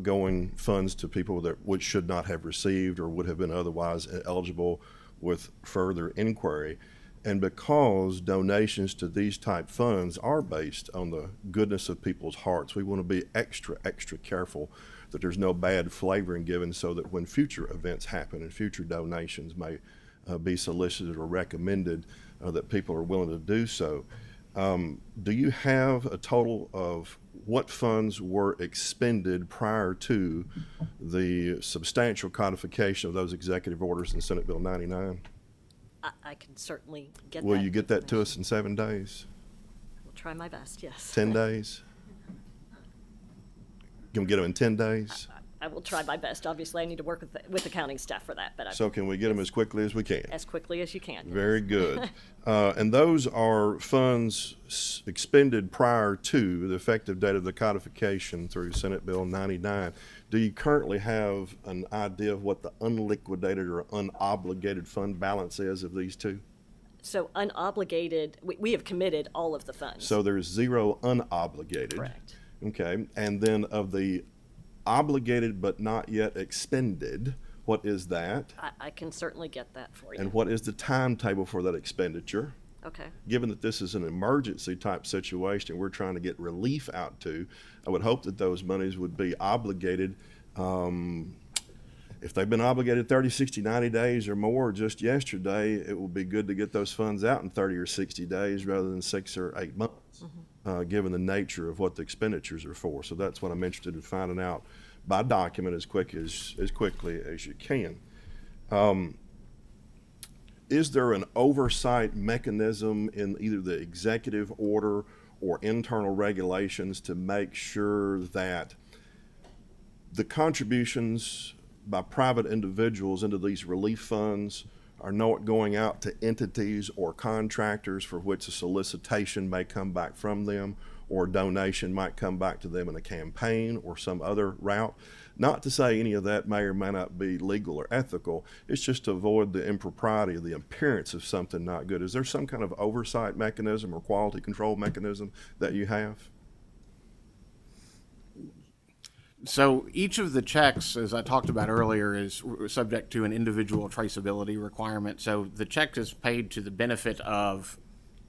going funds to people which should not have received or would have been otherwise eligible with further inquiry. And because donations to these type funds are based on the goodness of people's hearts, we want to be extra careful that there's no bad flavoring given, so that when future events happen and future donations may be solicited or recommended, that people are willing to do so. Do you have a total of what funds were expended prior to the substantial codification of those executive orders in Senate Bill 99? I can certainly get that. Will you get that to us in 7 days? I'll try my best, yes. 10 days? Can we get them in 10 days? I will try my best. Obviously, I need to work with accounting staff for that, but So can we get them as quickly as we can? as quickly as you can. Very good. And those are funds expended prior to the effective date of the codification through Senate Bill 99. Do you currently have an idea of what the unliquidated or unobligated fund balance is of these two? So unobligated, we have committed all of the funds. So there's zero unobligated. Correct. Okay. And then of the obligated but not yet expended, what is that? I can certainly get that for you. And what is the timetable for that expenditure? Okay. Given that this is an emergency type situation we're trying to get relief out to, I would hope that those monies would be obligated. If they've been obligated 30, 60, 90 days or more just yesterday, it will be good to get those funds out in 30 or 60 days rather than 6 or 8 months, given the nature of what the expenditures are for. So that's what I'm interested in finding out by document as quickly as you can. Is there an oversight mechanism in either the executive order or internal regulations to make sure that the contributions by private individuals into these relief funds are not going out to entities or contractors for which a solicitation may come back from them or donation might come back to them in a campaign or some other route? Not to say any of that may or may not be legal or ethical. It's just to avoid the impropriety, the appearance of something not good. Is there some kind of oversight mechanism or quality control mechanism that you have? So each of the checks, as I talked about earlier, is subject to an individual traceability requirement. So the check is paid to the benefit of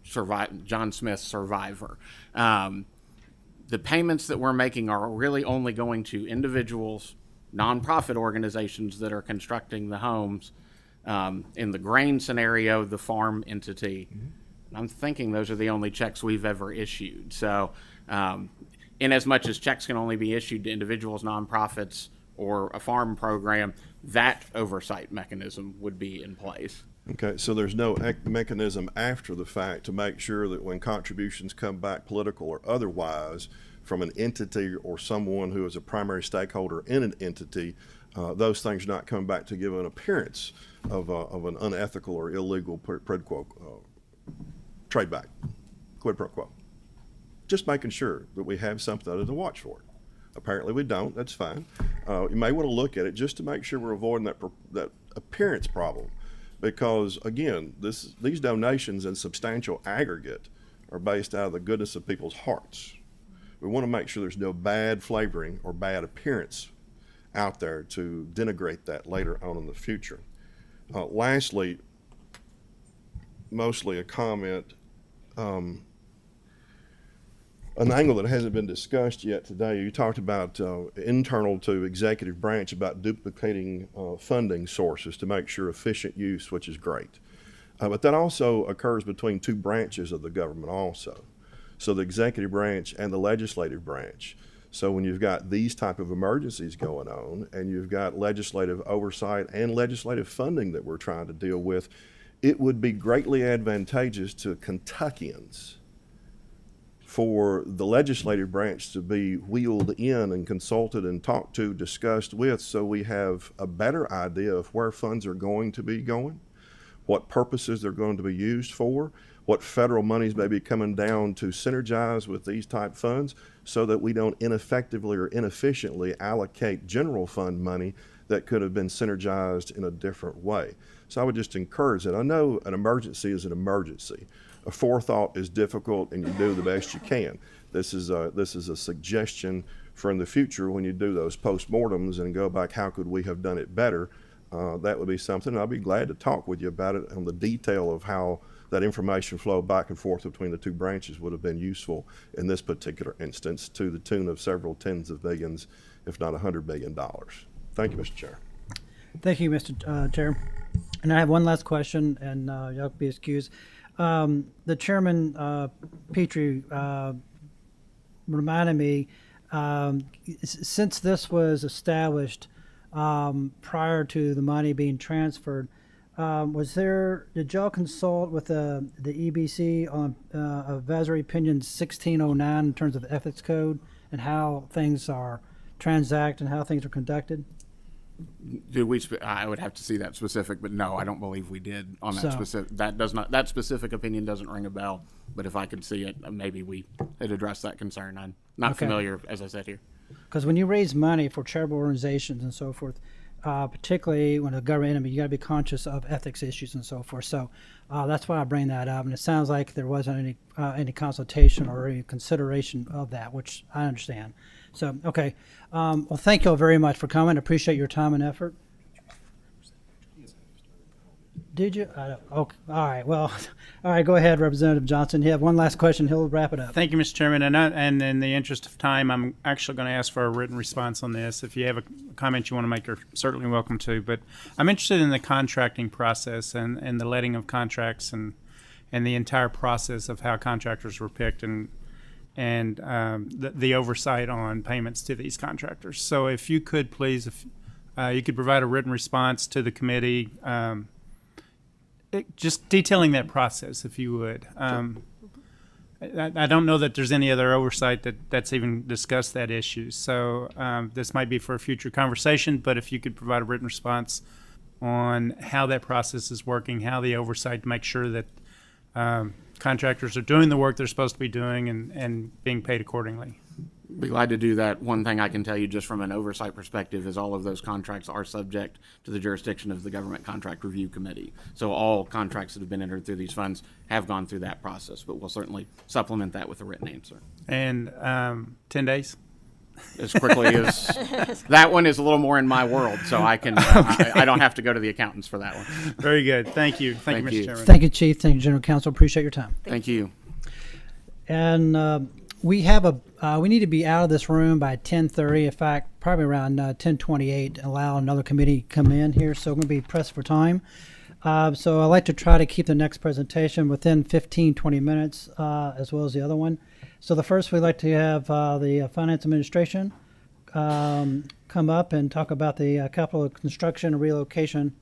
John Smith's survivor. The payments that we're making are really only going to individuals, nonprofit organizations that are constructing the homes. In the grain scenario, the farm entity. I'm thinking those are the only checks we've ever issued. So in as much as checks can only be issued to individuals, nonprofits, or a farm program, that oversight mechanism would be in place. Okay, so there's no mechanism after the fact to make sure that when contributions come back, political or otherwise, from an entity or someone who is a primary stakeholder in an entity, those things not come back to give an appearance of an unethical or illegal trade back, quid pro quo. Just making sure that we have something to watch for. Apparently we don't. That's fine. You may want to look at it just to make sure we're avoiding that appearance problem, because again, these donations in substantial aggregate are based out of the goodness of people's hearts. We want to make sure there's no bad flavoring or bad appearance out there to denigrate that later on in the future. Lastly, mostly a comment, an angle that hasn't been discussed yet today. You talked about internal to executive branch about duplicating funding sources to make sure efficient use, which is great. But that also occurs between two branches of the government also. So the executive branch and the legislative branch. So when you've got these type of emergencies going on and you've got legislative oversight and legislative funding that we're trying to deal with, it would be greatly advantageous to Kentuckians for the legislative branch to be wheeled in and consulted and talked to, discussed with, so we have a better idea of where funds are going to be going, what purposes they're going to be used for, what federal monies may be coming down to synergize with these type funds, so that we don't ineffectively or inefficiently allocate general fund money that could have been synergized in a different way. So I would just encourage it. I know an emergency is an emergency. A forethought is difficult, and you do the best you can. This is a suggestion for in the future when you do those postmortems and go back, how could we have done it better? That would be something. I'll be glad to talk with you about it on the detail of how that information flow back and forth between the two branches would have been useful in this particular instance, to the tune of several tens of billions, if not $100 billion. Thank you, Mr. Chair. Thank you, Mr. Chair. And I have one last question, and y'all be excused. The chairman, Petrie, reminded me, since this was established prior to the money being transferred, did y'all consult with the EBC on Advisory Opinion 1609 in terms of the ethics code and how things are transacted and how things are conducted? Did we? I would have to see that specific, but no, I don't believe we did on that So- specific. That specific opinion doesn't ring a bell. But if I could see it, maybe we had addressed that concern. I'm not Okay. familiar, as I said here. Because when you raise money for charitable organizations and so forth, particularly when a government entity, you got to be conscious of ethics issues and so forth. So that's why I bring that up. And it sounds like there wasn't any consultation or any consideration of that, which I understand. So, okay. Well, thank you all very much for coming. I appreciate your time and effort. Did you? Okay. All right. Well, all right. Go ahead, Representative Johnson. You have one last question. He'll wrap it up. Thank you, Mr. Chairman. And in the interest of time, I'm actually going to ask for a written response on this. If you have a comment you want to make, you're certainly welcome to. But I'm interested in the contracting process and the letting of contracts and the entire process of how contractors were picked and the oversight on payments to these contractors. So if you could please, if you could provide a written response to the committee, just detailing that process, if you would. I don't know that there's any other oversight that's even discussed that issue. So this might be for a future conversation, but if you could provide a written response on how that process is working, how the oversight to make sure that contractors are doing the work they're supposed to be doing and being paid accordingly. Be glad to do that. One thing I can tell you just from an oversight perspective is all of those contracts are subject to the jurisdiction of the Government Contract Review Committee. So all contracts that have been entered through these funds have gone through that process, but we'll certainly supplement that with a written answer. And 10 days? As quickly as that one is a little more in my world, so I can I don't have to go to the accountants for that one. Very good. Thank you. Thank you, Thank Mr. you. Chairman. Thank you, Chief. Thank you, General Counsel. Appreciate your time. Thank you. And we have we need to be out of this room by 10:30. In fact, probably around 10:28. Allow another committee to come in here. So we're going to be pressed for time. So I'd like to try to keep the next presentation within 15-20 minutes, as well as the other one. So the first, we'd like to have the Finance Administration come up and talk about the capital construction and relocation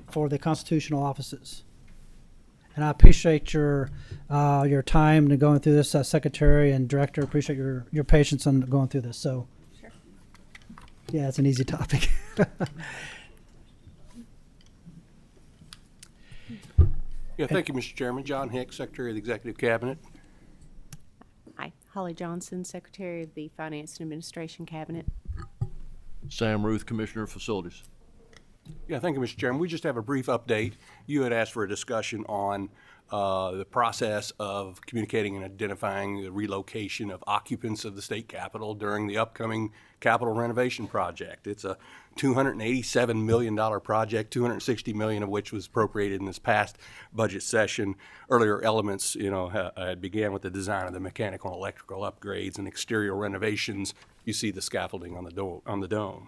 for the constitutional offices. And I appreciate your time to going through this, Secretary and Director. Appreciate your patience on going through this. So, Yeah, it's an easy topic. Yeah, thank you, Mr. Chairman. John Hicks, Secretary of the Executive Cabinet. Hi, Holly Johnson, Secretary of the Finance and Administration Cabinet. Sam Ruth, Commissioner of Facilities. Yeah, thank you, Mr. Chairman. We just have a brief update. You had asked for a discussion on the process of communicating and identifying the relocation of occupants of the state capitol during the upcoming Capitol renovation project. It's a $287 million project, $260 million of which was appropriated in this past budget session. Earlier elements, began with the design of the mechanical and electrical upgrades and exterior renovations. You see the scaffolding on the dome.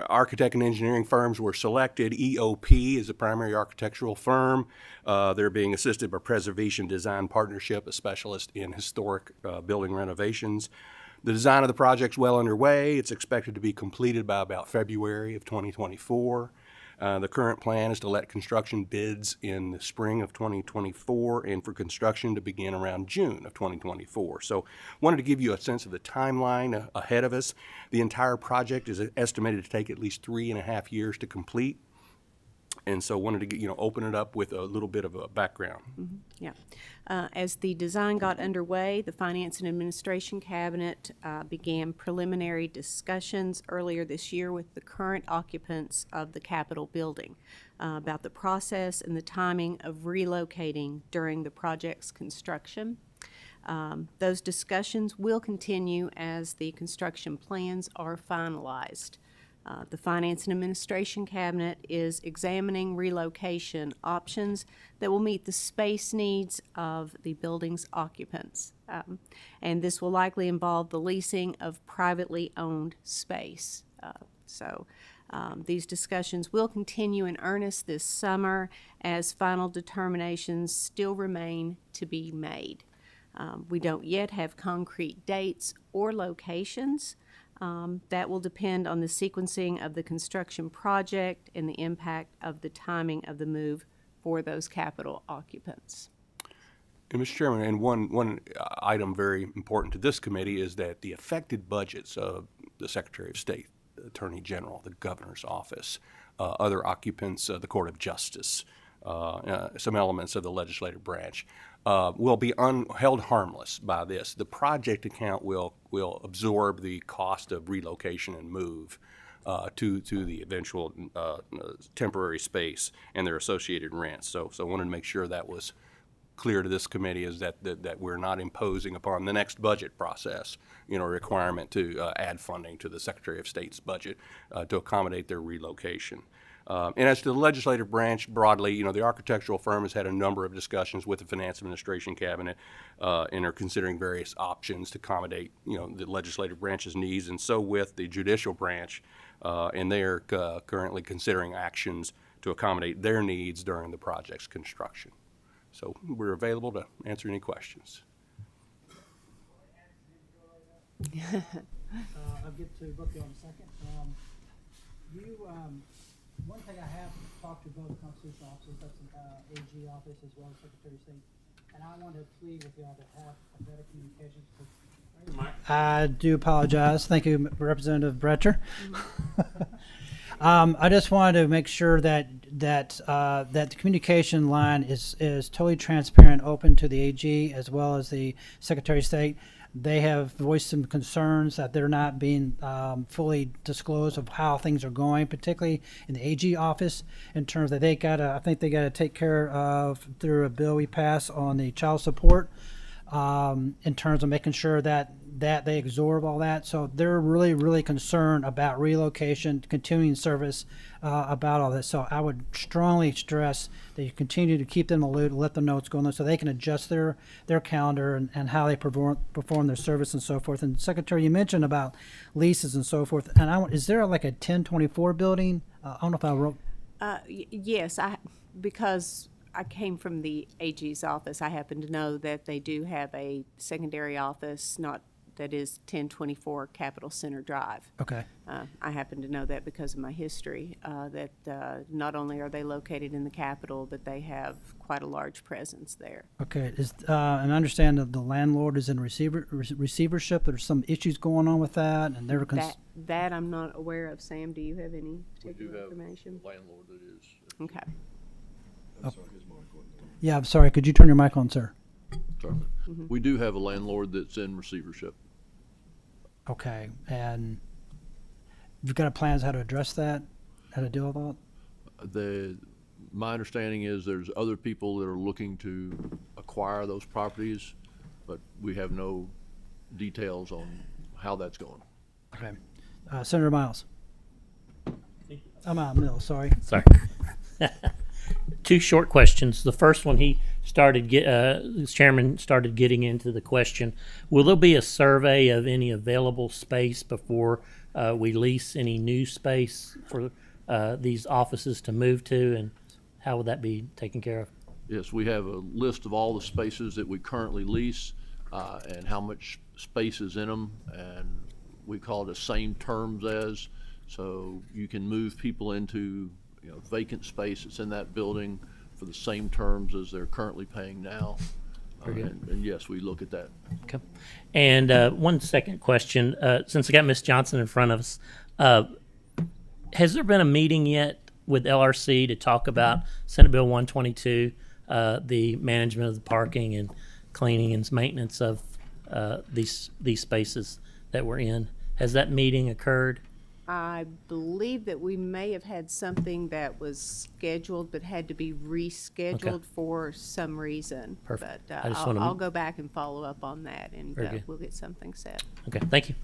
Architect and engineering firms were selected. EOP is the primary architectural firm. They're being assisted by Preservation Design Partnership, a specialist in historic building renovations. The design of the project's well underway. It's expected to be completed by about February of 2024. The current plan is to let construction bids in the spring of 2024 and for construction to begin around June of 2024. So wanted to give you a sense of the timeline ahead of us. The entire project is estimated to take at least 3.5 years to complete. And so wanted to get, open it up with a little bit of a background. Mm-hmm. Yeah. As the design got underway, the Finance and Administration Cabinet began preliminary discussions earlier this year with the current occupants of the Capitol building about the process and the timing of relocating during the project's construction. Those discussions will continue as the construction plans are finalized. The Finance and Administration Cabinet is examining relocation options that will meet the space needs of the building's occupants. And this will likely involve the leasing of privately owned space. These discussions will continue in earnest this summer as final determinations still remain to be made. We don't yet have concrete dates or locations. That will depend on the sequencing of the construction project and the impact of the timing of the move for those Capitol occupants. And Mr. Chairman, and one item very important to this committee is that the affected budgets of the Secretary of State, the Attorney General, the Governor's Office, other occupants of the Court of Justice, some elements of the legislative branch, will be held harmless by this. The project account will absorb the cost of relocation and move to the eventual temporary space and their associated rents. So I wanted to make sure that was clear to this committee, is that we're not imposing upon the next budget process, a requirement to add funding to the Secretary of State's budget to accommodate their relocation. And as to the legislative branch broadly, the architectural firm has had a number of discussions with the Finance Administration Cabinet and are considering various options to accommodate, the legislative branch's needs, and so with the judicial branch, and they are currently considering actions to accommodate their needs during the project's construction. So we're available to answer any questions. I'll get to book you on a second. One thing I have talked to both constitutional officers, that's an AG office as well as Secretary of State, and I want to plead with y'all to have a better communication. I do apologize. Thank you, Representative Brecher. I just wanted to make sure that the communication line is totally transparent, open to the AG as well as the Secretary of State. They have voiced some concerns that they're not being fully disclosed of how things are going, particularly in the AG office, in terms that I think they got to take care of through a bill we pass on the child support, in terms of making sure that they absorb all that. So they're really, really concerned about relocation, continuing service, about all this. So I would strongly stress that you continue to keep them in the loop, let them know what's going on so they can adjust their calendar and how they perform their service and so forth. And Secretary, you mentioned about leases and so forth. And is there like a 1024 building? I don't know if I wrote. Yes, because I came from the AG's office, I happen to know that they do have a secondary office not that is 1024 Capitol Center Drive. Okay. I happen to know that because of my history, that not only are they located in the Capitol, but they have quite a large presence there. Okay. And I understand that the landlord is in receivership. There's some issues going on with that, and they're That I'm not aware of. Sam, do you have any We do particular have information? a landlord that is. Okay. Yeah, I'm sorry. Could you turn your mic on, sir? Sorry. We do have a landlord that's in receivership. Okay. And you've got plans how to address that, how to deal with that? My understanding is there's other people that are looking to acquire those properties, but we have no details on how that's going. Okay. Senator Miles. Mills, sorry. Sorry. Two short questions. The first one, the chairman started getting into the question, will there be a survey of any available space before we lease any new space for these offices to move to, and how would that be taken care of? Yes, we have a list of all the spaces that we currently lease and how much space is in them, and we call it the same terms as, so you can move people into vacant space that's in that building for the same terms as they're currently paying now. And yes, we look at that. Okay. And one second question, since I got Ms. Johnson in front of us, has there been a meeting yet with LRC to talk about Senate Bill 122, the management of the parking and cleaning and maintenance of these spaces that we're in? Has that meeting occurred? I believe that we may have had something that was scheduled but had to be rescheduled for some reason. Perfect. But I just I'll go back and follow up on that, and Very good. we'll get something set. Okay, thank you.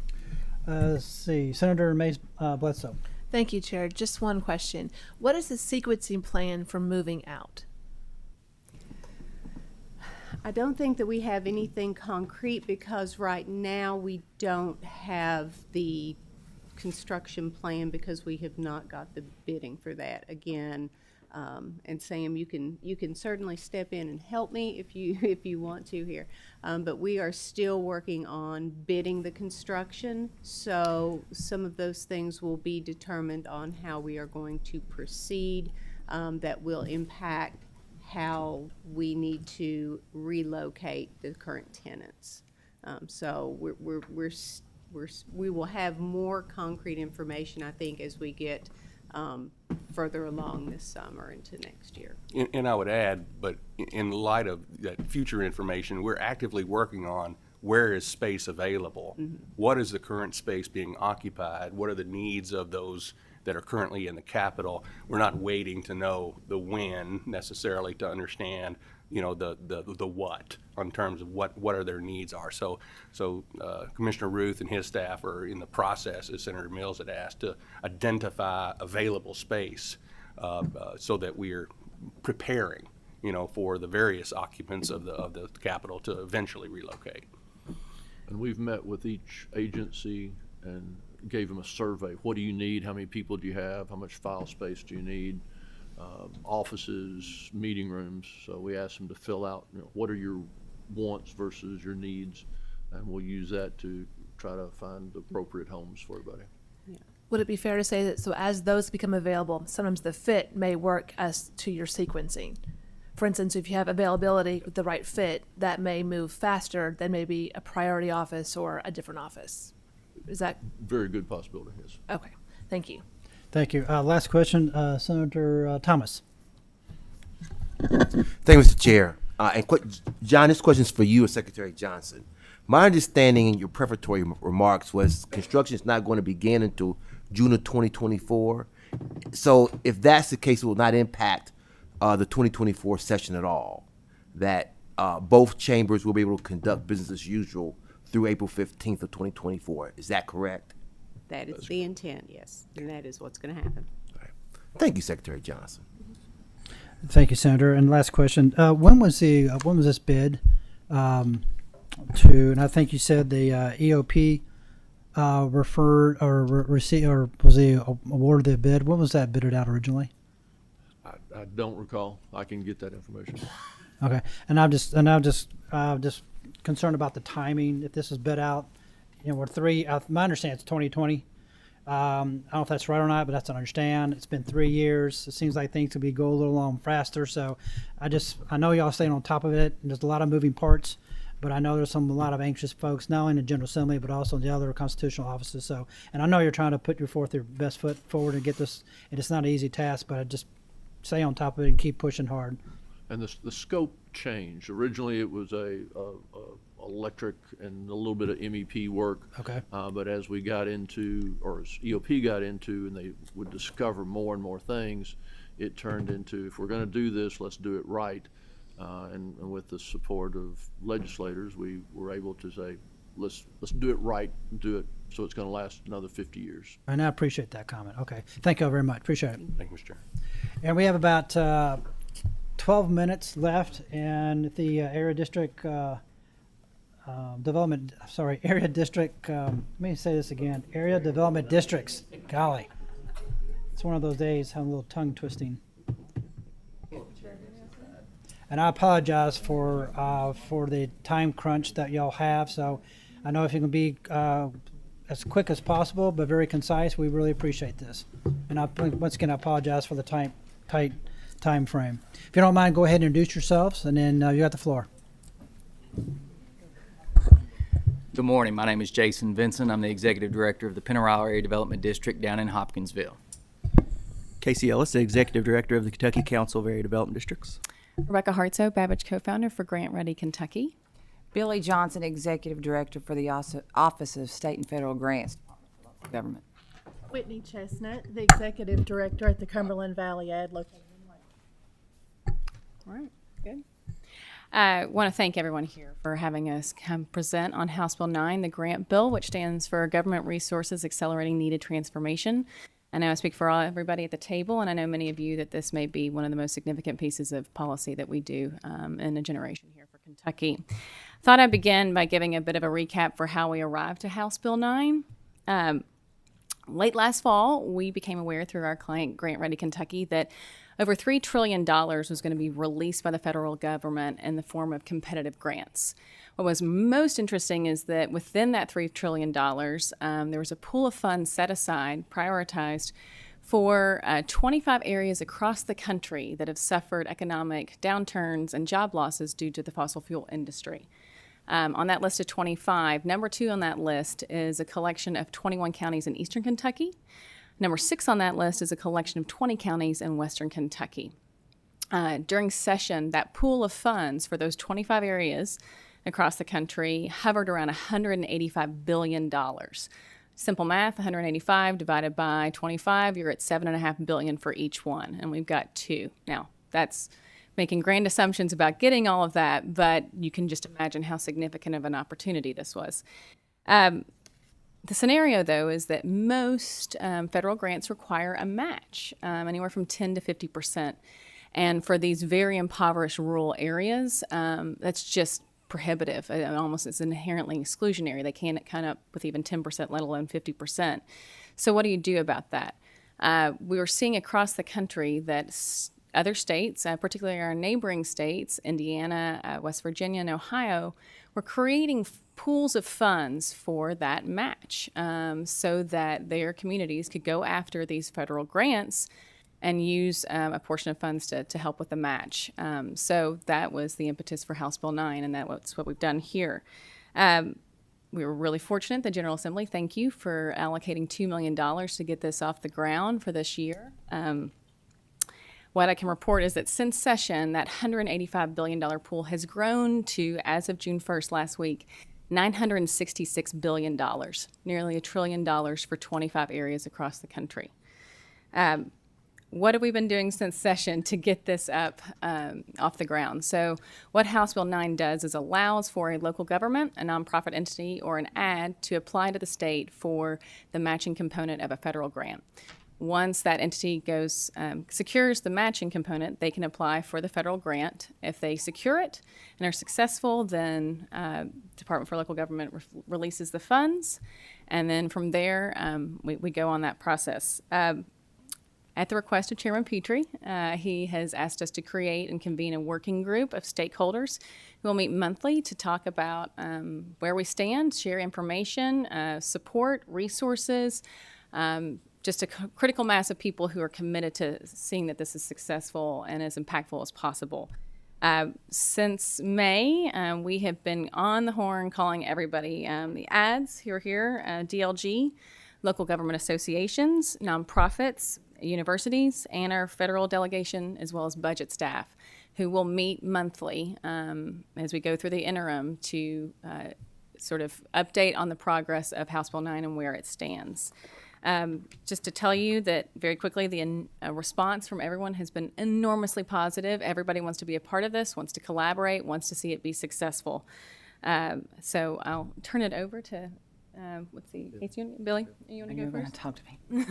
Let's see. Senator Mays Bledsoe. Thank you, Chair. Just one question. What is the sequencing plan for moving out? I don't think that we have anything concrete because right now we don't have the construction plan because we have not got the bidding for that again. And Sam, you can certainly step in and help me if you want to here. But we are still working on bidding the construction, so some of those things will be determined on how we are going to proceed. That will impact how we need to relocate the current tenants. So we will have more concrete information, I think, as we get further along this summer into next year. And I would add, but in light of that future information, we're actively working on where is space available? What is the current space being occupied? What are the needs of those that are currently in the Capitol? We're not waiting to know the when necessarily to understand, the what in terms of what are their needs are. So Commissioner Ruth and his staff are in the process, as Senator Mills had asked, to identify available space so that we're preparing, for the various occupants of the Capitol to eventually relocate. And we've met with each agency and gave them a survey. What do you need? How many people do you have? How much file space do you need? Offices, meeting rooms. So we asked them to fill out, what are your wants versus your needs, and we'll use that to try to find the appropriate homes for everybody. Would it be fair to say that, so as those become available, sometimes the fit may work as to your sequencing? For instance, if you have availability with the right fit, that may move faster than maybe a priority office or a different office. Is that? Very good possibility, yes. Okay, thank you. Thank you. Last question, Senator Thomas. Thank you, Mr. Chair. John, this question is for you and Secretary Johnson. My understanding in your prefatory remarks was construction is not going to begin until June of 2024. So if that's the case, it will not impact the 2024 session at all. That both chambers will be able to conduct business as usual through April 15th of 2024. Is that correct? That is the intent, yes, and that is what's going to happen. Thank you, Secretary Johnson. Thank you, Senator. And last question: when was this bid to? And I think you said the EOP referred or received or was he awarded the bid? When was that bidded out originally? I don't recall. I can get that information. Okay, and I'm just concerned about the timing. If this is bid out we're three. My understanding it's 2020. I don't know if that's right or not, but that's what I understand. It's been 3 years. It seems like things could be go a little along faster. So I know y'all staying on top of it. There's a lot of moving parts, but I know there's a lot of anxious folks, not only in the General Assembly, but also in the other constitutional offices. So, and I know you're trying to put your best foot forward and get this, and it's not an easy task, but I just stay on top of it and keep pushing hard. And the scope changed. Originally, it was a electric and a little bit of MEP work. Okay. But as we got into, or as EOP got into, and they would discover more and more things, it turned into, if we're going to do this, let's do it right. And with the support of legislators, we were able to say, let's do it right, do it so it's going to last another 50 years. And I appreciate that comment. Okay. Thank you all very much. Appreciate it. Thank you, Mr. Chair. And we have about 12 minutes left in the area district development, area district, let me say this again, area development districts. Golly. It's one of those days, having a little tongue twisting. And I apologize for the time crunch that y'all have. So I know if you can be as quick as possible, but very concise, we really appreciate this. And once again, I apologize for the tight time frame. If you don't mind, go ahead and introduce yourselves, and then you got the floor. Good morning. My name is Jason Vinson. I'm the Executive Director of the Pennyrile Area Development District down in Hopkinsville. Casey Ellis, the Executive Director of the Kentucky Council of Area Development Districts. Rebecca Hartsoe, Babbage co-founder for Grant Ready Kentucky. Billy Johnson, Executive Director for the Office of State and Federal Grants, Department for Local Government. Whitney Chestnut, the Executive Director at the Cumberland Valley Ad located in Lake. All right, good. I want to thank everyone here for having us come present on House Bill 9, the grant bill, which stands for Government Resources Accelerating Needed Transformation. I know I speak for everybody at the table, and I know many of you that this may be one of the most significant pieces of policy that we do in a generation here for Kentucky. Thought I'd begin by giving a bit of a recap for how we arrived to House Bill 9. Late last fall, we became aware through our client Grant Ready Kentucky that over $3 trillion was going to be released by the federal government in the form of competitive grants. What was most interesting is that within that $3 trillion, there was a pool of funds set aside, prioritized, for 25 areas across the country that have suffered economic downturns and job losses due to the fossil fuel industry. On that list of 25, number 2 on that list is a collection of 21 counties in eastern Kentucky. Number 6 on that list is a collection of 20 counties in western Kentucky. During session, that pool of funds for those 25 areas across the country hovered around $185 billion. Simple math, 185 divided by 25, you're at $7.5 billion for each one, and we've got 2. Now, that's making grand assumptions about getting all of that, but you can just imagine how significant of an opportunity this was. The scenario, though, is that most federal grants require a match, anywhere from 10 to 50%. And for these very impoverished rural areas, that's just prohibitive. Almost it's inherently exclusionary. They can't come up with even 10%, let alone 50%. So what do you do about that? We were seeing across the country that other states, particularly our neighboring states, Indiana, West Virginia, and Ohio, were creating pools of funds for that match so that their communities could go after these federal grants and use a portion of funds to help with the match. So that was the impetus for House Bill 9, and that's what we've done here. We were really fortunate, the General Assembly, thank you for allocating $2 million to get this off the ground for this year. What I can report is that since session, that $185 billion pool has grown to, as of June 1st last week, $966 billion, nearly $1 trillion for 25 areas across the country. What have we been doing since session to get this up off the ground? So what House Bill 9 does is allows for a local government, a nonprofit entity, or an ad to apply to the state for the matching component of a federal grant. Once that entity goes secures the matching component, they can apply for the federal grant. If they secure it and are successful, then Department for Local Government releases the funds, and then from there we go on that process. At the request of Chairman Petrie, he has asked us to create and convene a working group of stakeholders who will meet monthly to talk about where we stand, share information, support, resources, just a critical mass of people who are committed to seeing that this is successful and as impactful as possible. Since May, we have been on the horn calling everybody, the ads who are here, DLG, local government associations, nonprofits, universities, and our federal delegation, as well as budget staff, who will meet monthly as we go through the interim to sort of update on the progress of House Bill 9 and where it stands. Just to tell you that very quickly, the response from everyone has been enormously positive. Everybody wants to be a part of this, wants to collaborate, wants to see it be successful. So I'll turn it over to, Billy, you want to go first? Talk to me.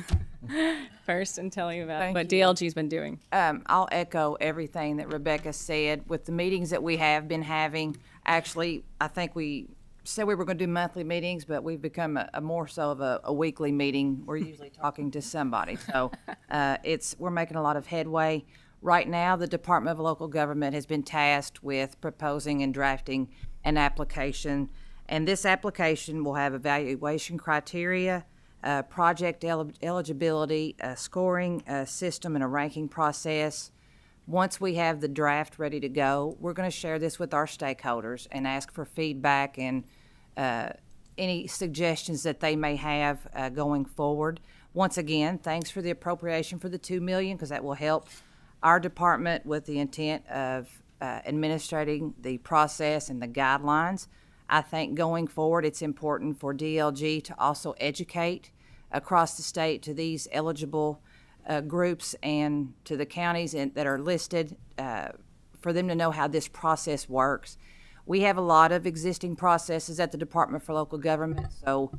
First and tell you about Thank what you. DLG's been doing. I'll echo everything that Rebecca said. With the meetings that we have been having, actually, I think we said we were going to do monthly meetings, but we've become a more so of a weekly meeting. We're usually talking to somebody. So we're making a lot of headway. Right now, the Department of Local Government has been tasked with proposing and drafting an application. And this application will have evaluation criteria, project eligibility, a scoring system, and a ranking process. Once we have the draft ready to go, we're going to share this with our stakeholders and ask for feedback and any suggestions that they may have going forward. Once again, thanks for the appropriation for the $2 million, because that will help our department with the intent of administrating the process and the guidelines. I think going forward, it's important for DLG to also educate across the state to these eligible groups and to the counties that are listed for them to know how this process works. We have a lot of existing processes at the Department for Local Government, so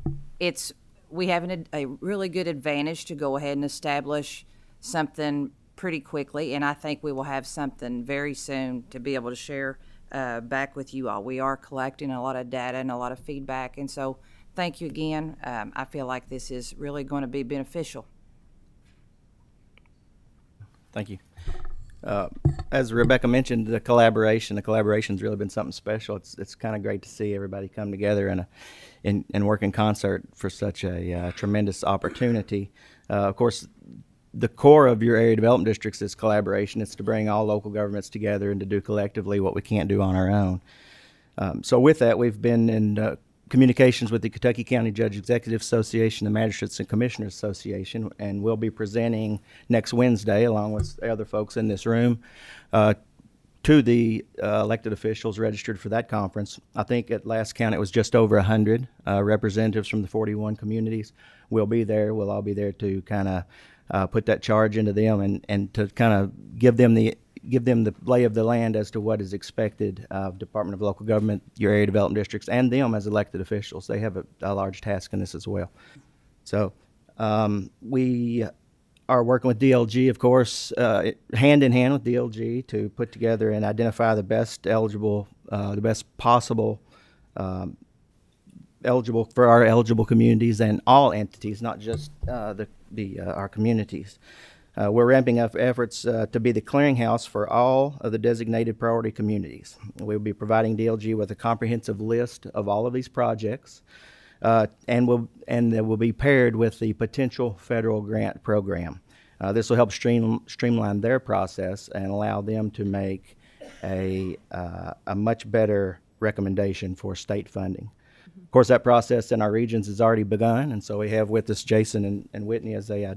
we have a really good advantage to go ahead and establish something pretty quickly, and I think we will have something very soon to be able to share back with you all. We are collecting a lot of data and a lot of feedback, and so thank you again. I feel like this is really going to be beneficial. Thank you. As Rebecca mentioned, the collaboration's really been something special. It's kind of great to see everybody come together and work in concert for such a tremendous opportunity. Of course, the core of your area development districts is collaboration. It's to bring all local governments together and to do collectively what we can't do on our own. So with that, we've been in communications with the Kentucky County Judge Executive Association, the Magistrates and Commissioners Association, and we'll be presenting next Wednesday, along with other folks in this room, to the elected officials registered for that conference. I think at last count it was just over 100 representatives from the 41 communities. We'll be there. We'll all be there to kind of put that charge into them and to kind of give them the lay of the land as to what is expected of Department of Local Government, your area development districts, and them as elected officials. They have a large task in this as well. So we are working with DLG, of course, hand in hand with DLG to put together and identify the best possible eligible for our eligible communities and all entities, not just our communities. We're ramping up efforts to be the clearinghouse for all of the designated priority communities. We'll be providing DLG with a comprehensive list of all of these projects, and they will be paired with the potential federal grant program. This will help streamline their process and allow them to make a much better recommendation for state funding. Of course, that process in our regions has already begun, and so we have with us Jason and Whitney as they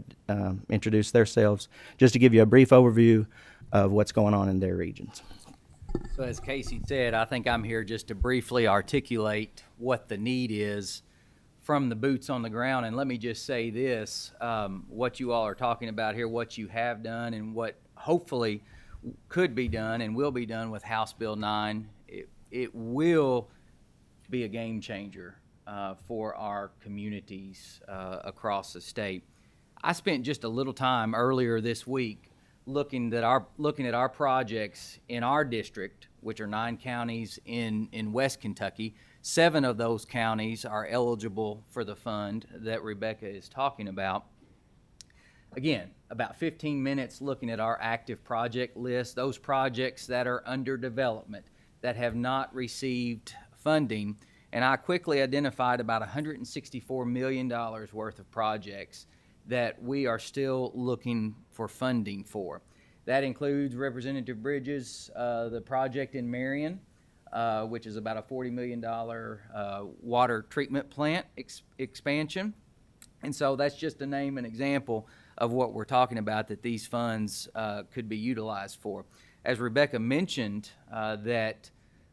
introduce themselves, just to give you a brief overview of what's going on in their regions. So as Casey said, I think I'm here just to briefly articulate what the need is from the boots on the ground. And let me just say this, what you all are talking about here, what you have done and what hopefully could be done and will be done with House Bill 9, it will be a game changer for our communities across the state. I spent just a little time earlier this week looking at our projects in our district, which are 9 counties in West Kentucky. 7 of those counties are eligible for the fund that Rebecca is talking about. Again, about 15 minutes looking at our active project list, those projects that are under development, that have not received funding, and I quickly identified about $164 million worth of projects that we are still looking for funding for. That includes Representative Bridges, the project in Marion, which is about a $40 million water treatment plant expansion. And so that's just to name an example of what we're talking about that these funds could be utilized for. As Rebecca mentioned, that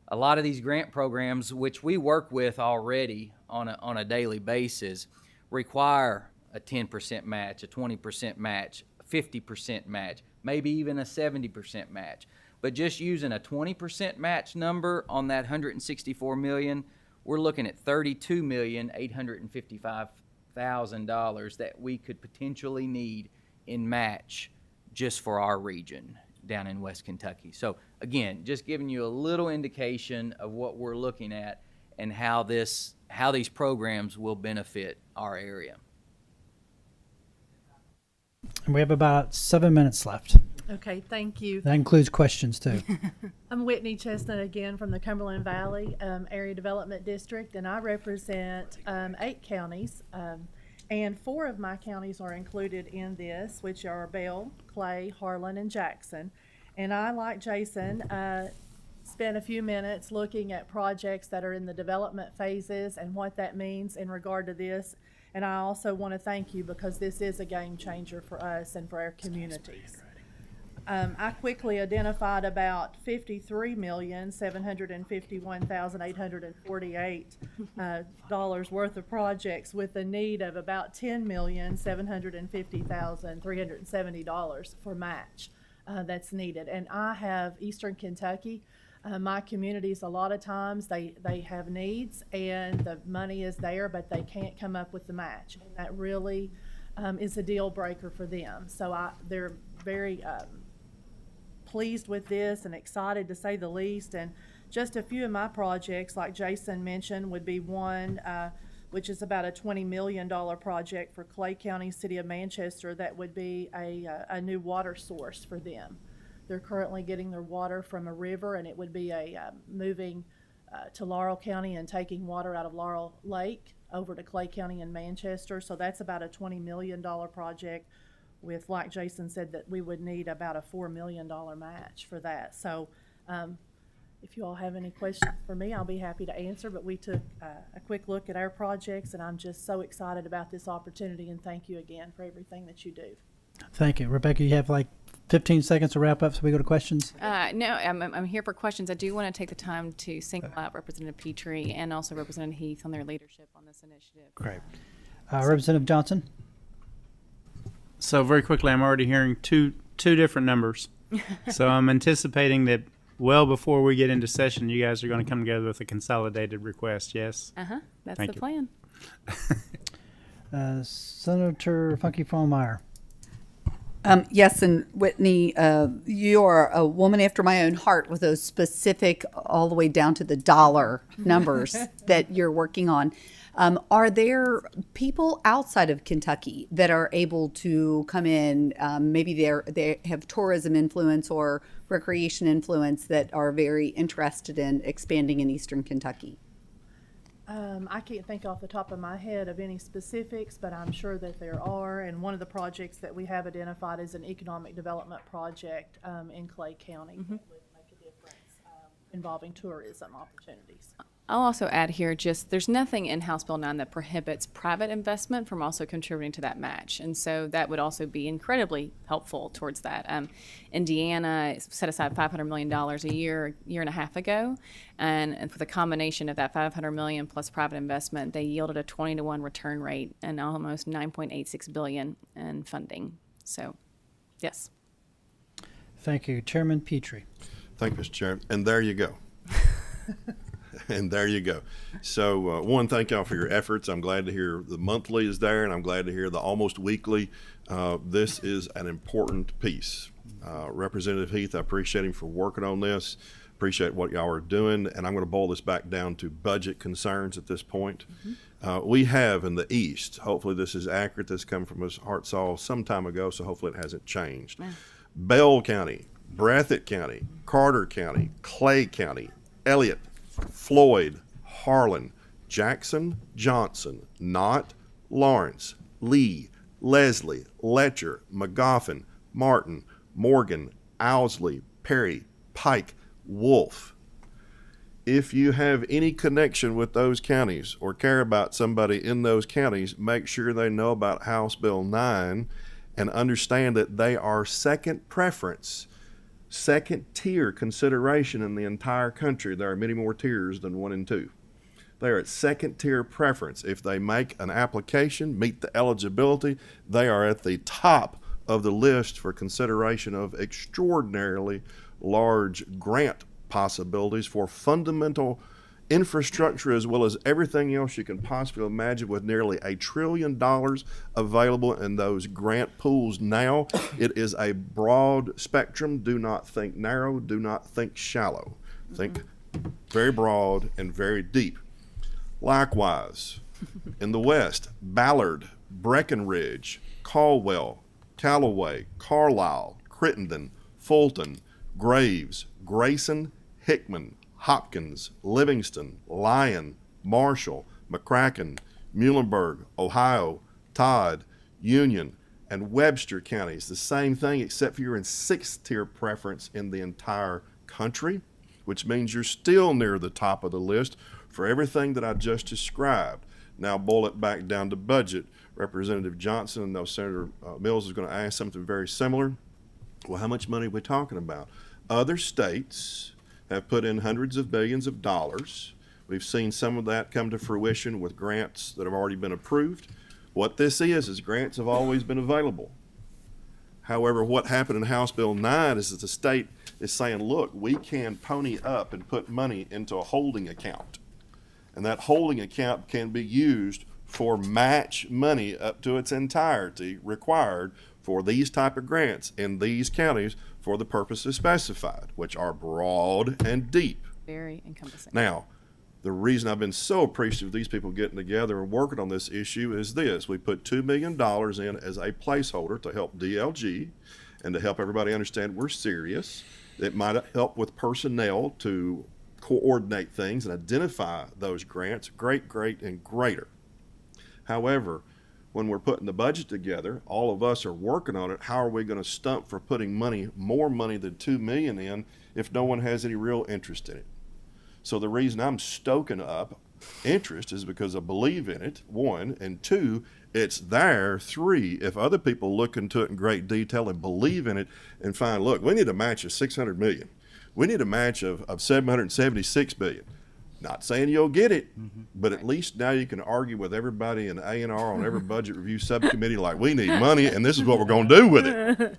a lot of these grant programs, which we work with already on a daily basis, require a 10% match, a 20% match, a 50% match, maybe even a 70% match. But just using a 20% match number on that $164 million, we're looking at $32,855,000 that we could potentially need in match just for our region down in West Kentucky. So again, just giving you a little indication of what we're looking at and how these programs will benefit our area. And we have about 7 minutes left. Okay, thank you. That includes questions too. I'm Whitney Chestnut again from the Cumberland Valley Area Development District, and I represent 8 counties, and 4 of my counties are included in this, which are Bell, Clay, Harlan, and Jackson. And I, like Jason, spent a few minutes looking at projects that are in the development phases and what that means in regard to this. And I also want to thank you because this is a game changer for us and for our communities. I quickly identified about $53,751,848 worth of projects with a need of about $10,750,370 for match that's needed. And I have Eastern Kentucky. My communities, a lot of times they have needs and the money is there, but they can't come up with the match. And that really is a deal breaker for them. So they're very pleased with this and excited, to say the least. And just a few of my projects, like Jason mentioned, would be one which is about a $20 million project for Clay County, City of Manchester. That would be a new water source for them. They're currently getting their water from a river, and it would be moving to Laurel County and taking water out of Laurel Lake over to Clay County and Manchester. So that's about a $20 million project with, like Jason said, that we would need about a $4 million match for that. So if you all have any questions for me, I'll be happy to answer. But we took a quick look at our projects, and I'm just so excited about this opportunity, and thank you again for everything that you do. Thank you. Rebecca, you have like 15 seconds to wrap up so we go to questions. No, I'm here for questions. I do want to take the time to single out Representative Petrie and also Representative Heath on their leadership on this initiative. Great. Representative Johnson? So very quickly, I'm already hearing two different numbers. So I'm anticipating that well before we get into session, you guys are going to come together with a consolidated request, yes? That's Thank the you. plan. Senator Funky Fromeyer. Yes, and Whitney, you are a woman after my own heart with those specific, all the way down to the dollar numbers that you're working on. Are there people outside of Kentucky that are able to come in? Maybe they have tourism influence or recreation influence that are very interested in expanding in Eastern Kentucky. I can't think off the top of my head of any specifics, but I'm sure that there are. And one of the projects that we have identified is an economic development project in Clay County that would make a difference involving tourism opportunities. I'll also add here, just there's nothing in House Bill 9 that prohibits private investment from also contributing to that match. And so that would also be incredibly helpful towards that. Indiana set aside $500 million a year and a half ago. And for the combination of that $500 million plus private investment, they yielded a 20-to-1 return rate and almost $9.86 billion in funding. So, yes. Thank you. Chairman Petrie. Thank you, Mr. Chairman. And there you go. And there you go. So, one, thank y'all for your efforts. I'm glad to hear the monthly is there, and I'm glad to hear the almost weekly. This is an important piece. Representative Heath, I appreciate him for working on this. Appreciate what y'all are doing, and I'm going to boil this back down to budget concerns at this point. We have in the East, hopefully this is accurate, this come from Ms. Hartzall some time ago, so hopefully it hasn't changed. Bell County, Breathitt County, Carter County, Clay County, Elliott, Floyd, Harlan, Jackson, Johnson, Knott, Lawrence, Lee, Leslie, Letcher, McGoffin, Martin, Morgan, Owsley, Perry, Pike, Wolf. If you have any connection with those counties or care about somebody in those counties, make sure they know about House Bill 9 and understand that they are second preference, second tier consideration in the entire country. There are many more tiers than 1 and 2. They are at second tier preference. If they make an application, meet the eligibility, they are at the top of the list for consideration of extraordinarily large grant possibilities for fundamental infrastructure as well as everything else you can possibly imagine, with nearly $1 trillion available in those grant pools now. It is a broad spectrum. Do not think narrow. Do not think shallow. Think very broad and very deep. Likewise, in the West, Ballard, Breckenridge, Caldwell, Callaway, Carlisle, Crittenden, Fulton, Graves, Grayson, Hickman, Hopkins, Livingston, Lyon, Marshall, McCracken, Muhlenberg, Ohio, Todd, Union, and Webster counties. The same thing, except for you're in 6th tier preference in the entire country, which means you're still near the top of the list for everything that I just described. Now boil it back down to budget. Representative Johnson and Senator Mills is going to ask something very similar. Well, how much money are we talking about? Other states have put in hundreds of billions of dollars. We've seen some of that come to fruition with grants that have already been approved. What this is grants have always been available. However, what happened in House Bill 9 is that the state is saying, look, we can pony up and put money into a holding account. And that holding account can be used for match money up to its entirety required for these type of grants in these counties for the purposes specified, which are broad and deep. Very encompassing. Now, the reason I've been so appreciative of these people getting together and working on this issue is this. We put $2 million in as a placeholder to help DLG and to help everybody understand we're serious. It might help with personnel to coordinate things and identify those grants, great, and greater. However, when we're putting the budget together, all of us are working on it. How are we going to stump for putting more money than $2 million in if no one has any real interest in it? So the reason I'm stoking up interest is because I believe in it, 1, and 2, it's there. 3, if other people look into it in great detail and believe in it and find, look, we need a match of $600 million. We need a match of $776 billion. Not saying you'll get it, but at least now you can argue with everybody in A&R on every budget review subcommittee like we need money and this is what we're going to do with it.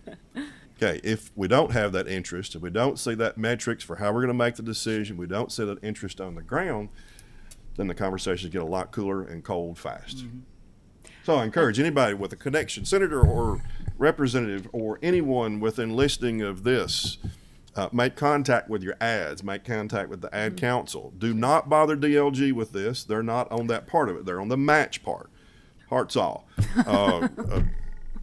Okay, if we don't have that interest, if we don't see that metrics for how we're going to make the decision, we don't see that interest on the ground, then the conversations get a lot cooler and cold fast. So I encourage anybody with a connection, senator or representative or anyone within listening of this, make contact with your ads, make contact with the ad council. Do not bother DLG with this. They're not on that part of it. They're on the match part. Hearts all.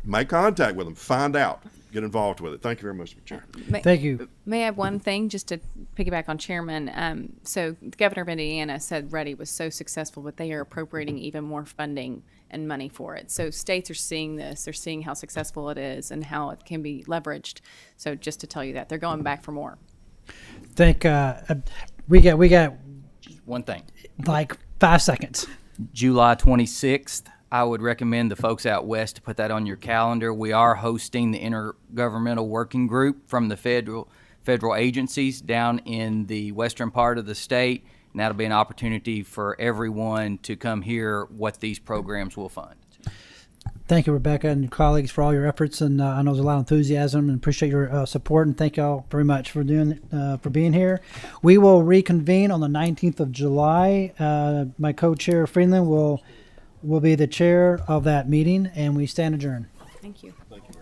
Make contact with them. Find out. Get involved with it. Thank you very much, Mr. Chair. Thank you. May I have one thing just to piggyback on Chairman? So the governor of Indiana said Ready was so successful, but they are appropriating even more funding and money for it. So states are seeing this. They're seeing how successful it is and how it can be leveraged. So just to tell you that they're going back for more. Think we got One thing. like 5 seconds. July 26th, I would recommend the folks out west to put that on your calendar. We are hosting the Intergovernmental Working Group from the federal agencies down in the western part of the state, and that'll be an opportunity for everyone to come hear what these programs will fund. Thank you, Rebecca and colleagues, for all your efforts, and I know there's a lot of enthusiasm, and appreciate your support, and thank you all very much for being here. We will reconvene on the 19th of July. My co-chair Freeland will be the chair of that meeting, and we stand adjourned. Thank you. Thank you.